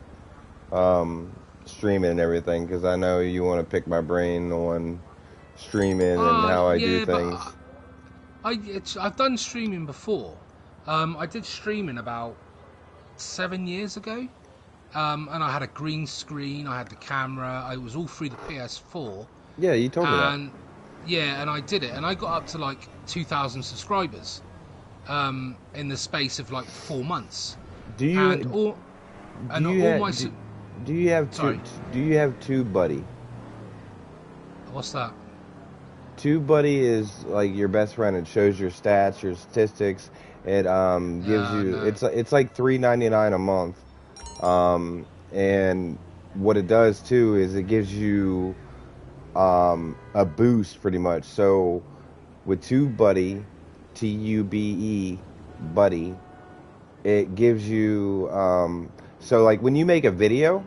streaming and everything, because I know you want to pick my brain on streaming and how I do things. I've done streaming before. I did streaming about 7 years ago, and I had a green screen, I had the camera, it was all through the PS4. Yeah, you told me that. Yeah, and I did it, and I got up to like 2,000 subscribers. in the space of like 4 months. Do you have TubeBuddy? What's that? TubeBuddy is like your best friend. It shows your stats, your statistics. It gives you. No. It's like $3.99 a month. And what it does too is it gives you a boost pretty much. So with TubeBuddy, TUBE Buddy, it gives you so like when you make a video,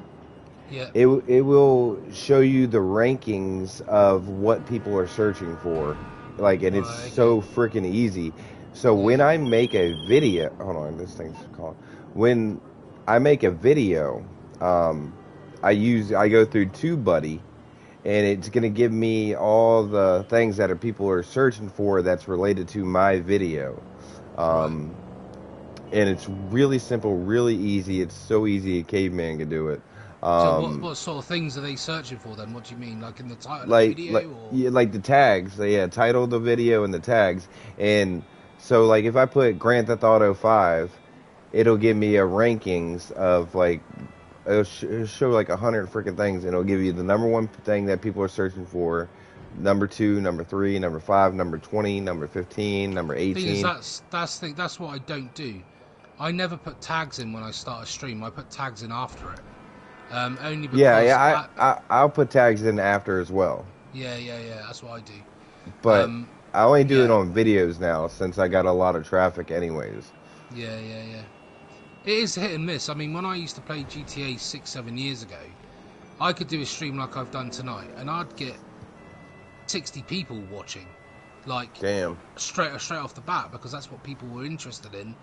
it will show you the rankings of what people are searching for, like, and it's so freaking easy. So when I make a video, hold on, this thing's calling. When I make a video, I go through TubeBuddy, and it's gonna give me all the things that people are searching for that's related to my video. And it's really simple, really easy. It's so easy a caveman could do it. So what sort of things are they searching for then? What do you mean, like in the title of the video? Like the tags. Title of the video and the tags. And so like if I put Grand Theft Auto 5, it'll give me a rankings of like, it'll show like 100 freaking things, and it'll give you the number 1 thing that people are searching for, number 2, number 3, number 5, number 20, number 15, number 18. Thing is, that's what I don't do. I never put tags in when I start a stream. I put tags in after it. Only because I'll put tags in after as well. Yeah. That's what I do. But I only do it on videos now since I got a lot of traffic, anyways. Yeah. It is hit and miss. I mean, when I used to play GTA 6-7 years ago, I could do a stream like I've done tonight, and I'd get 60 people watching, like, damn, straight off the bat, because that's what people were interested in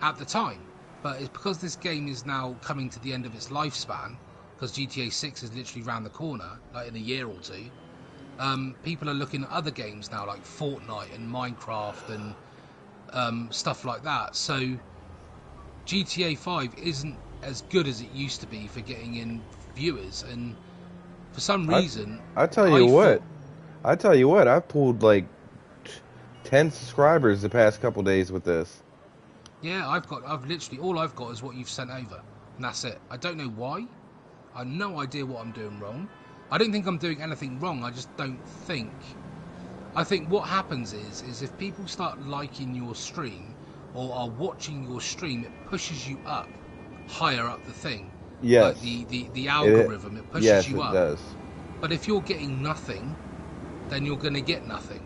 at the time. But it's because this game is now coming to the end of its lifespan, because GTA 6 is literally round the corner, like in a year or two. People are looking at other games now, like Fortnite and Minecraft and stuff like that. So GTA 5 isn't as good as it used to be for getting in viewers, and for some reason, I tell you what, I pulled like 10 subscribers the past couple days with this. Yeah, I've literally, all I've got is what you've sent over, and that's it. I don't know why. I have no idea what I'm doing wrong. I don't think I'm doing anything wrong. I just don't think. I think what happens is if people start liking your stream or are watching your stream, it pushes you up, higher up the thing. Yes. Like the algorithm, it pushes you up. Yes, it does. But if you're getting nothing, then you're going to get nothing,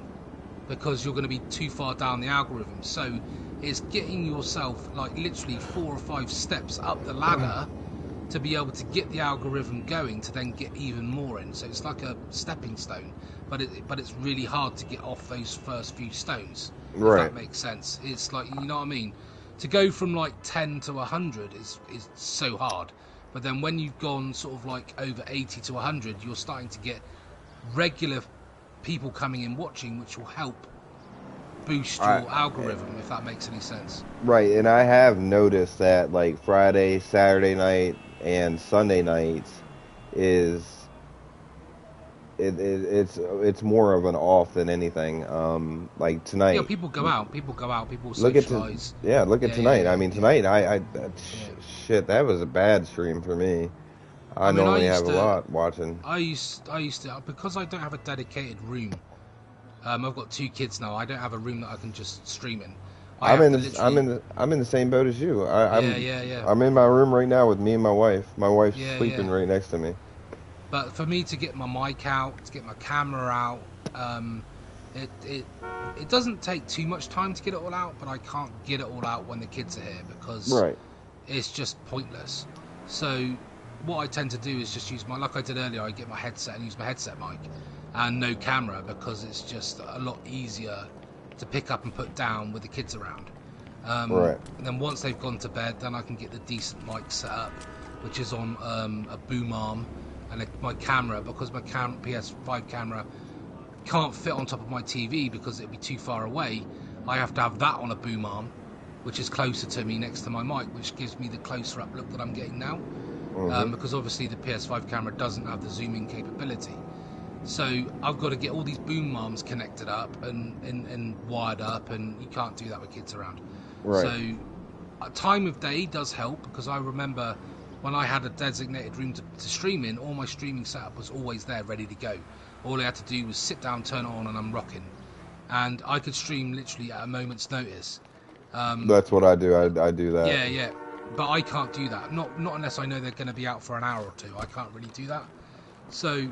because you're going to be too far down the algorithm. So it's getting yourself like literally 4 or 5 steps up the ladder to be able to get the algorithm going, to then get even more in. So it's like a stepping stone, but it's really hard to get off those first few stones. Right. If that makes sense. It's like, you know what I mean? To go from like 10 to 100 is so hard. But then when you've gone sort of like over 80 to 100, you're starting to get regular people coming in watching, which will help boost your algorithm, if that makes any sense. Right, and I have noticed that like Friday, Saturday night, and Sunday nights is it's more of an off than anything. Like tonight, yeah, people go out, people socialize. Look at tonight. I mean, tonight shit, that was a bad stream for me. I normally have a lot watching. I used to, because I don't have a dedicated room. I've got 2 kids now. I don't have a room that I can just stream in. I'm in the same boat as you. I'm in my room right now with me and my wife. My wife's sleeping right next to me. But for me to get my mic out, to get my camera out, it doesn't take too much time to get it all out. But I can't get it all out when the kids are here, because it's just pointless. So what I tend to do is just use like I did earlier, I get my headset and use my headset mic and no camera, because it's just a lot easier to pick up and put down with the kids around. And then once they've gone to bed, then I can get the decent mic set up, which is on a boom arm, and my camera, because my PS5 camera can't fit on top of my TV because it'd be too far away, I have to have that on a boom arm, which is closer to me next to my mic, which gives me the closer up look that I'm getting now. Because obviously the PS5 camera doesn't have the zooming capability. So I've got to get all these boom arms connected up and wired up, and you can't do that with kids around. Right. So time of day does help, because I remember when I had a designated room to stream in, all my streaming setup was always there, ready to go. All I had to do was sit down, turn it on, and I'm rocking. And I could stream literally at a moment's notice. That's what I do. I do that. Yeah. But I can't do that. Not unless I know they're going to be out for an hour or two. I can't really do that. So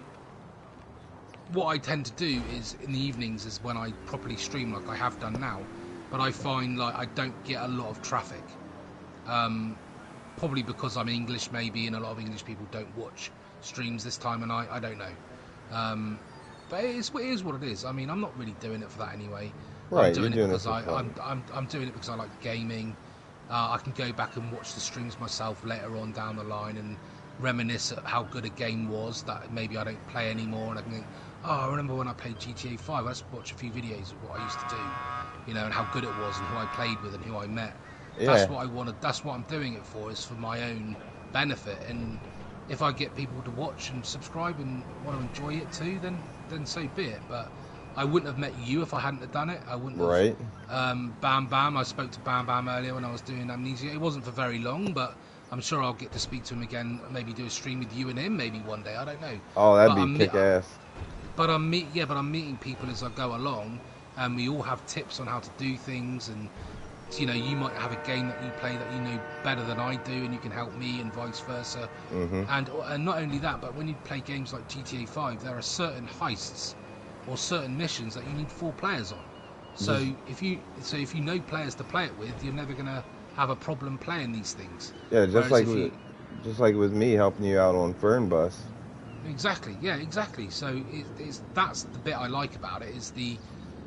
what I tend to do is in the evenings is when I properly stream, like I have done now. But I find like I don't get a lot of traffic. Probably because I'm English maybe, and a lot of English people don't watch streams this time of night. I don't know. But it is what it is. I mean, I'm not really doing it for that anyway. Right, I'm doing you're it doing because it for fun. I'm doing it because I like gaming. I can go back and watch the streams myself later on down the line and reminisce at how good a game was that maybe I don't play anymore, and I can think, oh, I remember when I played GTA 5. Let's watch a few videos of what I used to do, you know, and how good it was, and who I played with, and who I met. Yeah. That's what I wanted. That's what I'm doing it for. Is for my own benefit. And if I get people to watch and subscribe and want to enjoy it too, then so be it. But I wouldn't have met you if I hadn't have done it. I wouldn't have. Right. Bam Bam. I spoke to Bam Bam earlier when I was doing Amnesia. It wasn't for very long, but I'm sure I'll get to speak to him again. Maybe do a stream with you and him. Maybe one day. I don't know. Oh, that'd But be kick ass. But I'm meeting people as I go along, and we all have tips on how to do things. And you know, you might have a game that you play that you know better than I do, and you can help me, and vice versa. Mm-hmm. And not only that, but when you play games like GTA 5, there are certain heists or certain missions that you need 4 players on. So if you know players to play it with, you're never gonna have a problem playing these things. Yeah, just Whereas like with me helping you out on Fern Bus. Exactly. Yeah, exactly. So that's the bit I like about it, is the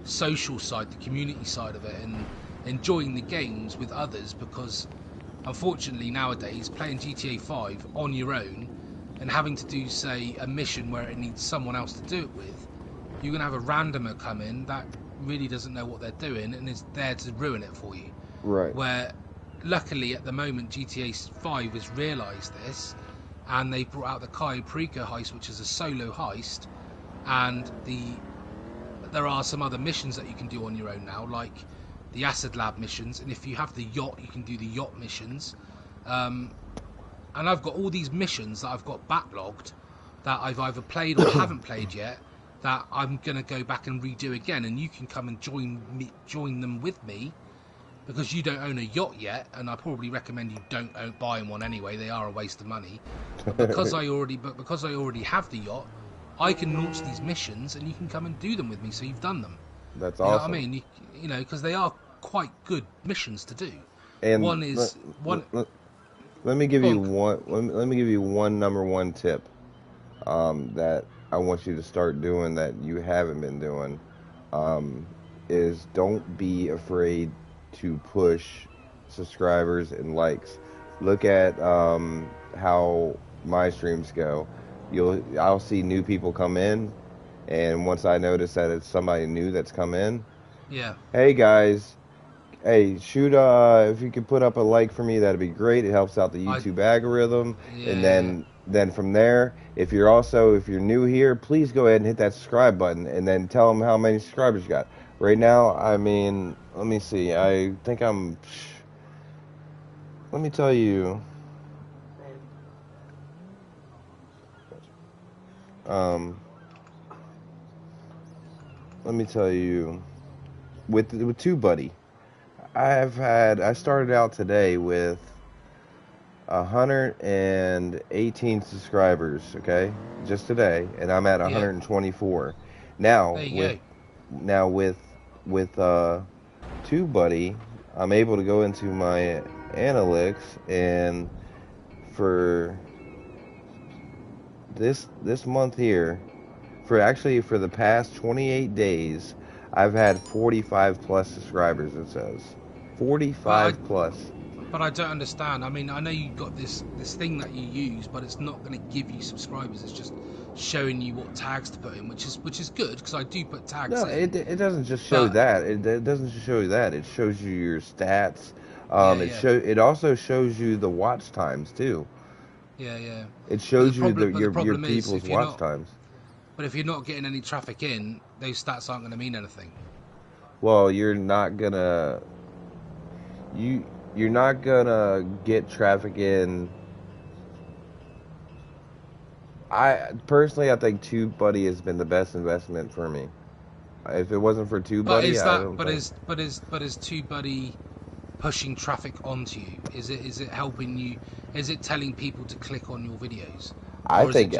social side, the community side of it, and enjoying the games with others. Because unfortunately nowadays, playing GTA 5 on your own and having to do, say, a mission where it needs someone else to do it with, you're gonna have a randomer come in that really doesn't know what they're doing and is there to ruin it for you. Right. Where luckily at the moment GTA 5 has realised this, and they brought out the Cayo Perico heist, which is a solo heist, and there are some other missions that you can do on your own now, like the Acid Lab missions, and if you have the yacht, you can do the yacht missions. And I've got all these missions that I've got backlogged that I've either played or haven't played yet, that I'm going to go back and redo again, and you can come and join them with me, because you don't own a yacht yet, and I probably recommend you don't buy one anyway. They are a waste of money. But because I already have the yacht, I can launch these missions, and you can come and do them with me. So you've done them. That's You know awesome. what I mean? You know, because they are quite good missions to do. And One is Let me give you one. Let me give you one number one tip that I want you to start doing that you haven't been doing. Is don't be afraid to push subscribers and likes. Look at how my streams go. I'll see new people come in, and once I notice that it's somebody new that's come in, yeah. Hey guys, hey, shoot, if you could put up a like for me, that'd be great. It helps out the YouTube algorithm. Yeah. And then from there, if you're new here, please go ahead and hit that subscribe button, and then tell them how many subscribers you got. Right now, I mean, let me see. I think let me tell you. Let me tell you, with TubeBuddy, I started out today with 118 subscribers, okay, just today, and I'm at 124 now. With TubeBuddy, I'm able to go into my analytics, and for this month here, for the past 28 days, I've had 45 plus subscribers. It says 45 plus. But I don't understand. I mean, I know you've got this thing that you use, but it's not going to give you subscribers. It's just showing you what tags to put in, which is good, because I do put tags in. It doesn't just show that. It doesn't just show you that. It shows you your stats. It also shows you the watch times too. Yeah. It shows you your problem is, people's watch times. But if you're not getting any traffic in, those stats aren't going to mean anything. Well, you're not gonna you're not gonna get traffic in. I think TubeBuddy has been the best investment for me. If it wasn't for TubeBuddy, But is TubeBuddy pushing traffic onto you? Is it helping you? Is it telling people to click on your videos? I think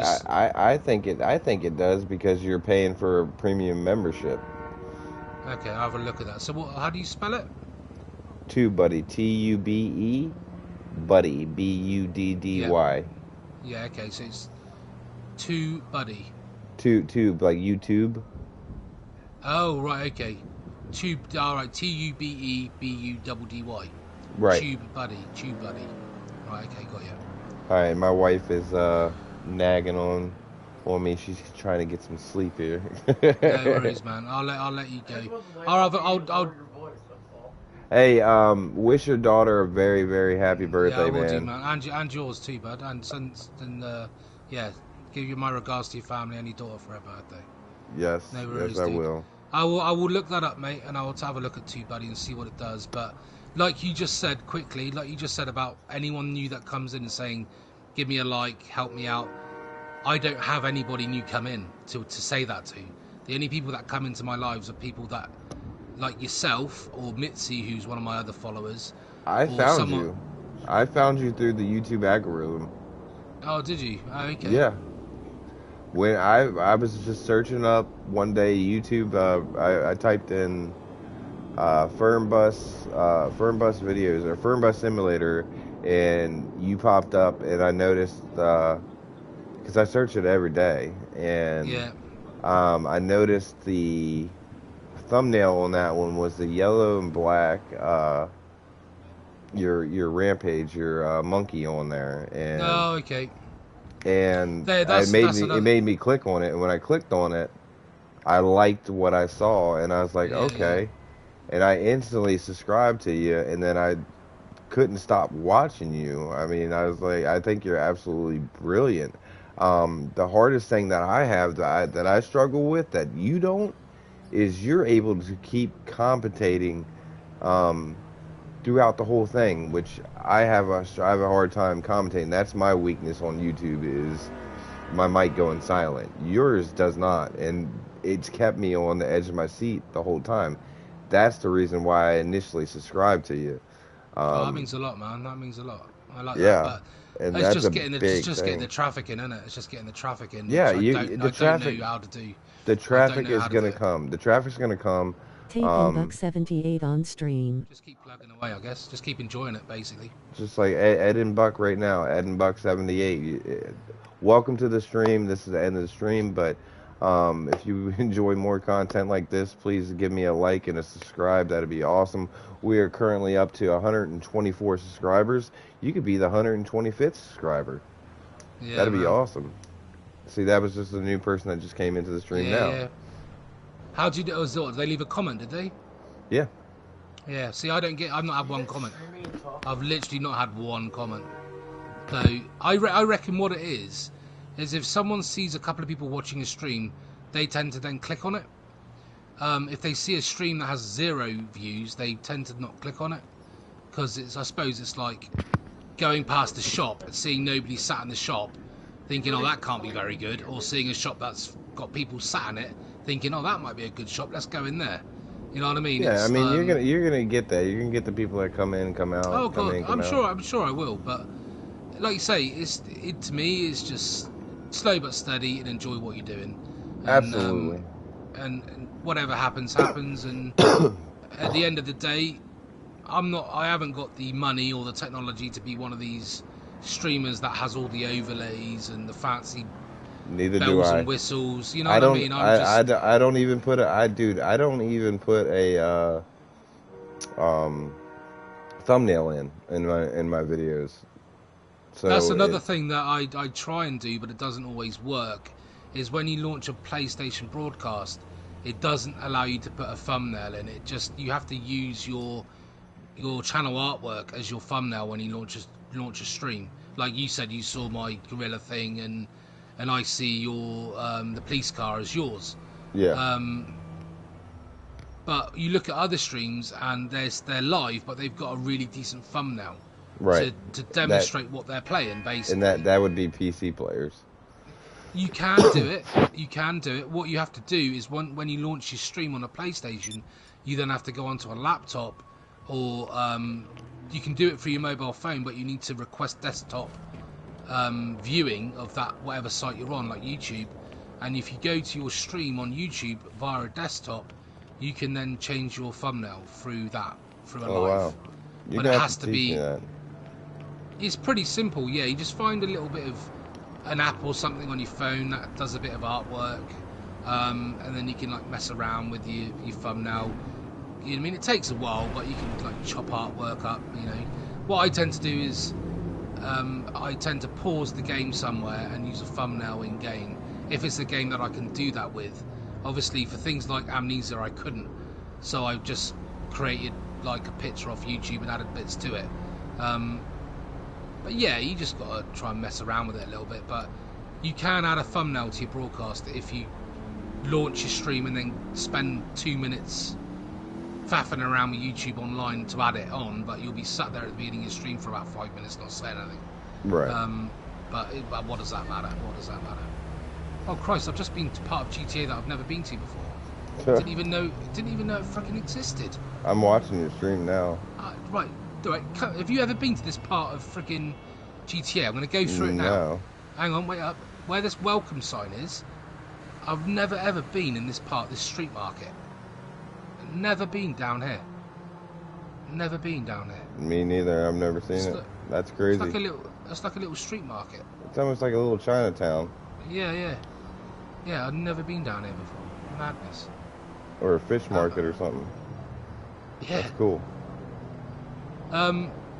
it does because you're paying for a premium membership. Okay, I'll have a look at that. So how do you spell it? TubeBuddy, T-U-B-E, Buddy, B-U-D-D-Y. Yeah, okay, so it's TubeBuddy. Tube, like YouTube. Oh, right, okay. Tube, alright, T-U-B-E-B-U-D-D-Y. Right. TubeBuddy. Right, okay, got you. Alright, my wife is nagging on me. She's trying to get some sleep here. No worries, man. I'll let you go. I'll Hey, wish your daughter a very, very happy birthday, I will man. do, man. And yours too, bud. And yeah, give you my regards to your family and your daughter for her birthday. Yes, No worries, yes, I dude. will. I will look that up, mate, and I will have a look at TubeBuddy and see what it does. But like you just said quickly, like you just said about anyone new that comes in and saying, give me a like, help me out. I don't have anybody new come in to say that to. The only people that come into my lives are people that, like yourself or Mitzi, who's one of my other followers. I found you. I found you through the YouTube algorithm. Oh, did you? Oh, okay. Yeah. When I was just searching up one day YouTube, I typed in Fernbus videos or Fernbus Simulator, and you popped up, and I noticed because I search it every day, and I noticed the thumbnail on that one was the yellow and black your Rampage, your monkey on there, and oh, okay. And it made me click on it, and when I clicked on it, I liked what I saw, and I was like, okay, and I instantly subscribed to you, and then I couldn't stop watching you. I mean, I was like, I think you're absolutely brilliant. The hardest thing that I have that I struggle with that you don't is you're able to keep commentating throughout the whole thing, which I have a hard time commentating. That's my weakness on YouTube, is my mic going silent. Yours does not, and it's kept me on the edge of my seat the whole time. That's the reason why I initially subscribed to you. That means a lot, man. That means a lot. I like that. But And it's that's just a getting big getting the traffic in, isn't it? It's just getting the traffic in. Yeah, I don't know how to do. The traffic is going to come. The traffic's going to come. Buck78 on stream. Just keep plugging away, I guess. Just keep enjoying it, basically. Just like Ed and Buck right now. Ed and Buck 78. Welcome to the stream. This is the end of the stream, but if you enjoy more content like this, please give me a like and a subscribe. That'd be awesome. We are currently up to 124 subscribers. You could be the 125th subscriber. Yeah, that'd be man. awesome. See, that was just a new person that just came into the stream now. Yeah. How did you do? Did they leave a comment? Did they? Yeah. Yeah. See, I've not had one comment. I've literally not had one comment. So I reckon what it is if someone sees a couple of people watching a stream, they tend to then click on it. If they see a stream that has 0 views, they tend to not click on it, because I suppose it's like going past a shop and seeing nobody sat in the shop, thinking, oh, that can't be very good, or seeing a shop that's got people sat in it, thinking, oh, that might be a good shop, let's go in there. You know what I mean? Yeah, I mean, you're gonna get that. You're gonna get the people that come in and come out. Oh come God, in, come I'm sure I will. But like you say, to me, it's just slow but steady and enjoy what you're doing. And, Absolutely. And whatever happens. And at the end of the day, I haven't got the money or the technology to be one of these streamers that has all the overlays and the fancy bells and whistles. You know what I mean? I don't even put I don't even put a thumbnail in my videos. So that's another thing that I try and do, but it doesn't always work, is when you launch a PlayStation broadcast, it doesn't allow you to put a thumbnail in. You have to use your channel artwork as your thumbnail when you launch a stream. Like you said, you saw my gorilla thing, and and I see your the police car as yours. Yeah. But you look at other streams and they're live, but they've got a really decent thumbnail, Right. to demonstrate what they're playing, basically. And that would be PC players. You can do it. You can do it. What you have to do is when you launch your stream on a PlayStation, you then have to go onto a laptop, or you can do it through your mobile phone, but you need to request desktop viewing of that whatever site you're on, like YouTube. And if you go to your stream on YouTube via a desktop, you can then change your thumbnail through a live. Wow. But it has to be. It's pretty simple. Yeah, you just find a little bit of an app or something on your phone that does a bit of artwork, and then you can like mess around with your thumbnail. You know what I mean? It takes a while, but you can like chop artwork up. You know, what I tend to do is I tend to pause the game somewhere and use a thumbnail in game if it's a game that I can do that with. Obviously, for things like Amnesia, I couldn't, so I just created like a picture off YouTube and added bits to it. But yeah, you just gotta try and mess around with it a little bit. But you can add a thumbnail to your broadcast if you launch your stream and then spend 2 minutes faffing around with YouTube online to add it on. But you'll be sat there at the beginning of your stream for about 5 minutes not saying anything. Right. But what does that matter? What does that matter? Oh Christ! I've just been to part of GTA that I've never been to before. Didn't even know it fucking existed. I'm watching your stream now. Right. Have you ever been to this part of freaking GTA? I'm going to go through it now. No. Hang on, wait up. Where this welcome sign is, I've never ever been in this part, this street market. Never been down here. Never been down here. Me neither. I've never seen it. That's crazy. It's like a little street market. It's almost like a little Chinatown. Yeah. Yeah, I've never been down here before. Madness. Or a fish market or something. Yeah. That's cool.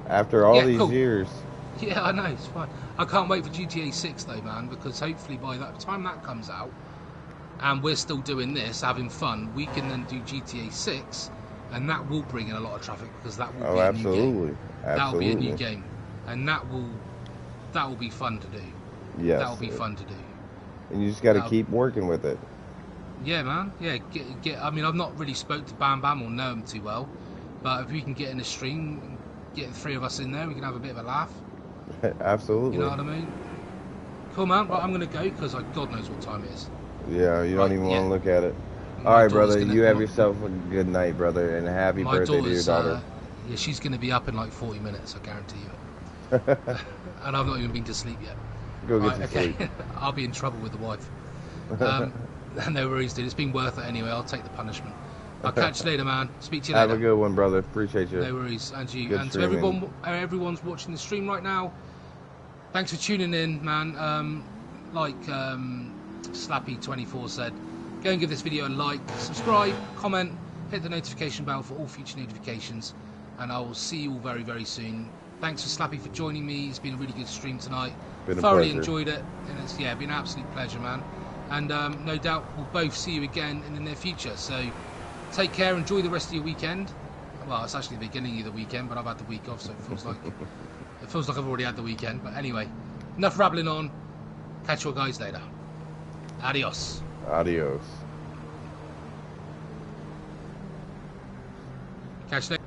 After all these years. Yeah, I know, it's fine. I can't wait for GTA 6 though, man, because hopefully by the time that comes out, and we're still doing this, having fun, we can then do GTA 6, and that will bring in a lot of traffic, because that will be a new game. That'll be a new game. And that will be fun to do. Yes. That'll be fun to do. And you just got to keep working with it. Yeah, man. Yeah, I mean, I've not really spoke to Bam Bam or know him too well, but if we can get in a stream, get the three of us in there, we can have a bit of a laugh. Absolutely. You know what I mean? Cool, man. Right, I'm going to go because God knows what time it is. Yeah, you don't even want to look at it. All right, brother. You have yourself a good night, brother, and happy birthday to your daughter. Yeah, she's going to be up in like 40 minutes, I guarantee you it. And I've not even been to sleep yet. Go get some sleep. I'll be in trouble with the wife. No worries, dude. It's been worth it anyway. I'll take the punishment. I'll catch you later, man. Speak to you later. Have a good one, brother. Appreciate you. No worries. And you. Good and to everyone's watching the stream right now, thanks for tuning in, man. Like Slappy24 said, go and give this video a like, subscribe, comment, hit the notification bell for all future notifications, and I will see you all very, very soon. Thanks for Slappy for joining me. It's been a really good stream tonight. Thoroughly enjoyed it, and it's been an absolute pleasure, man. And no doubt we'll both see you again in the near future. So take care, enjoy the rest of your weekend. Well, it's actually the beginning of the weekend, but I've had the week off, so it feels like I've already had the weekend. But anyway, enough rambling on. Catch you guys later. Adios. Adios. Catch you later.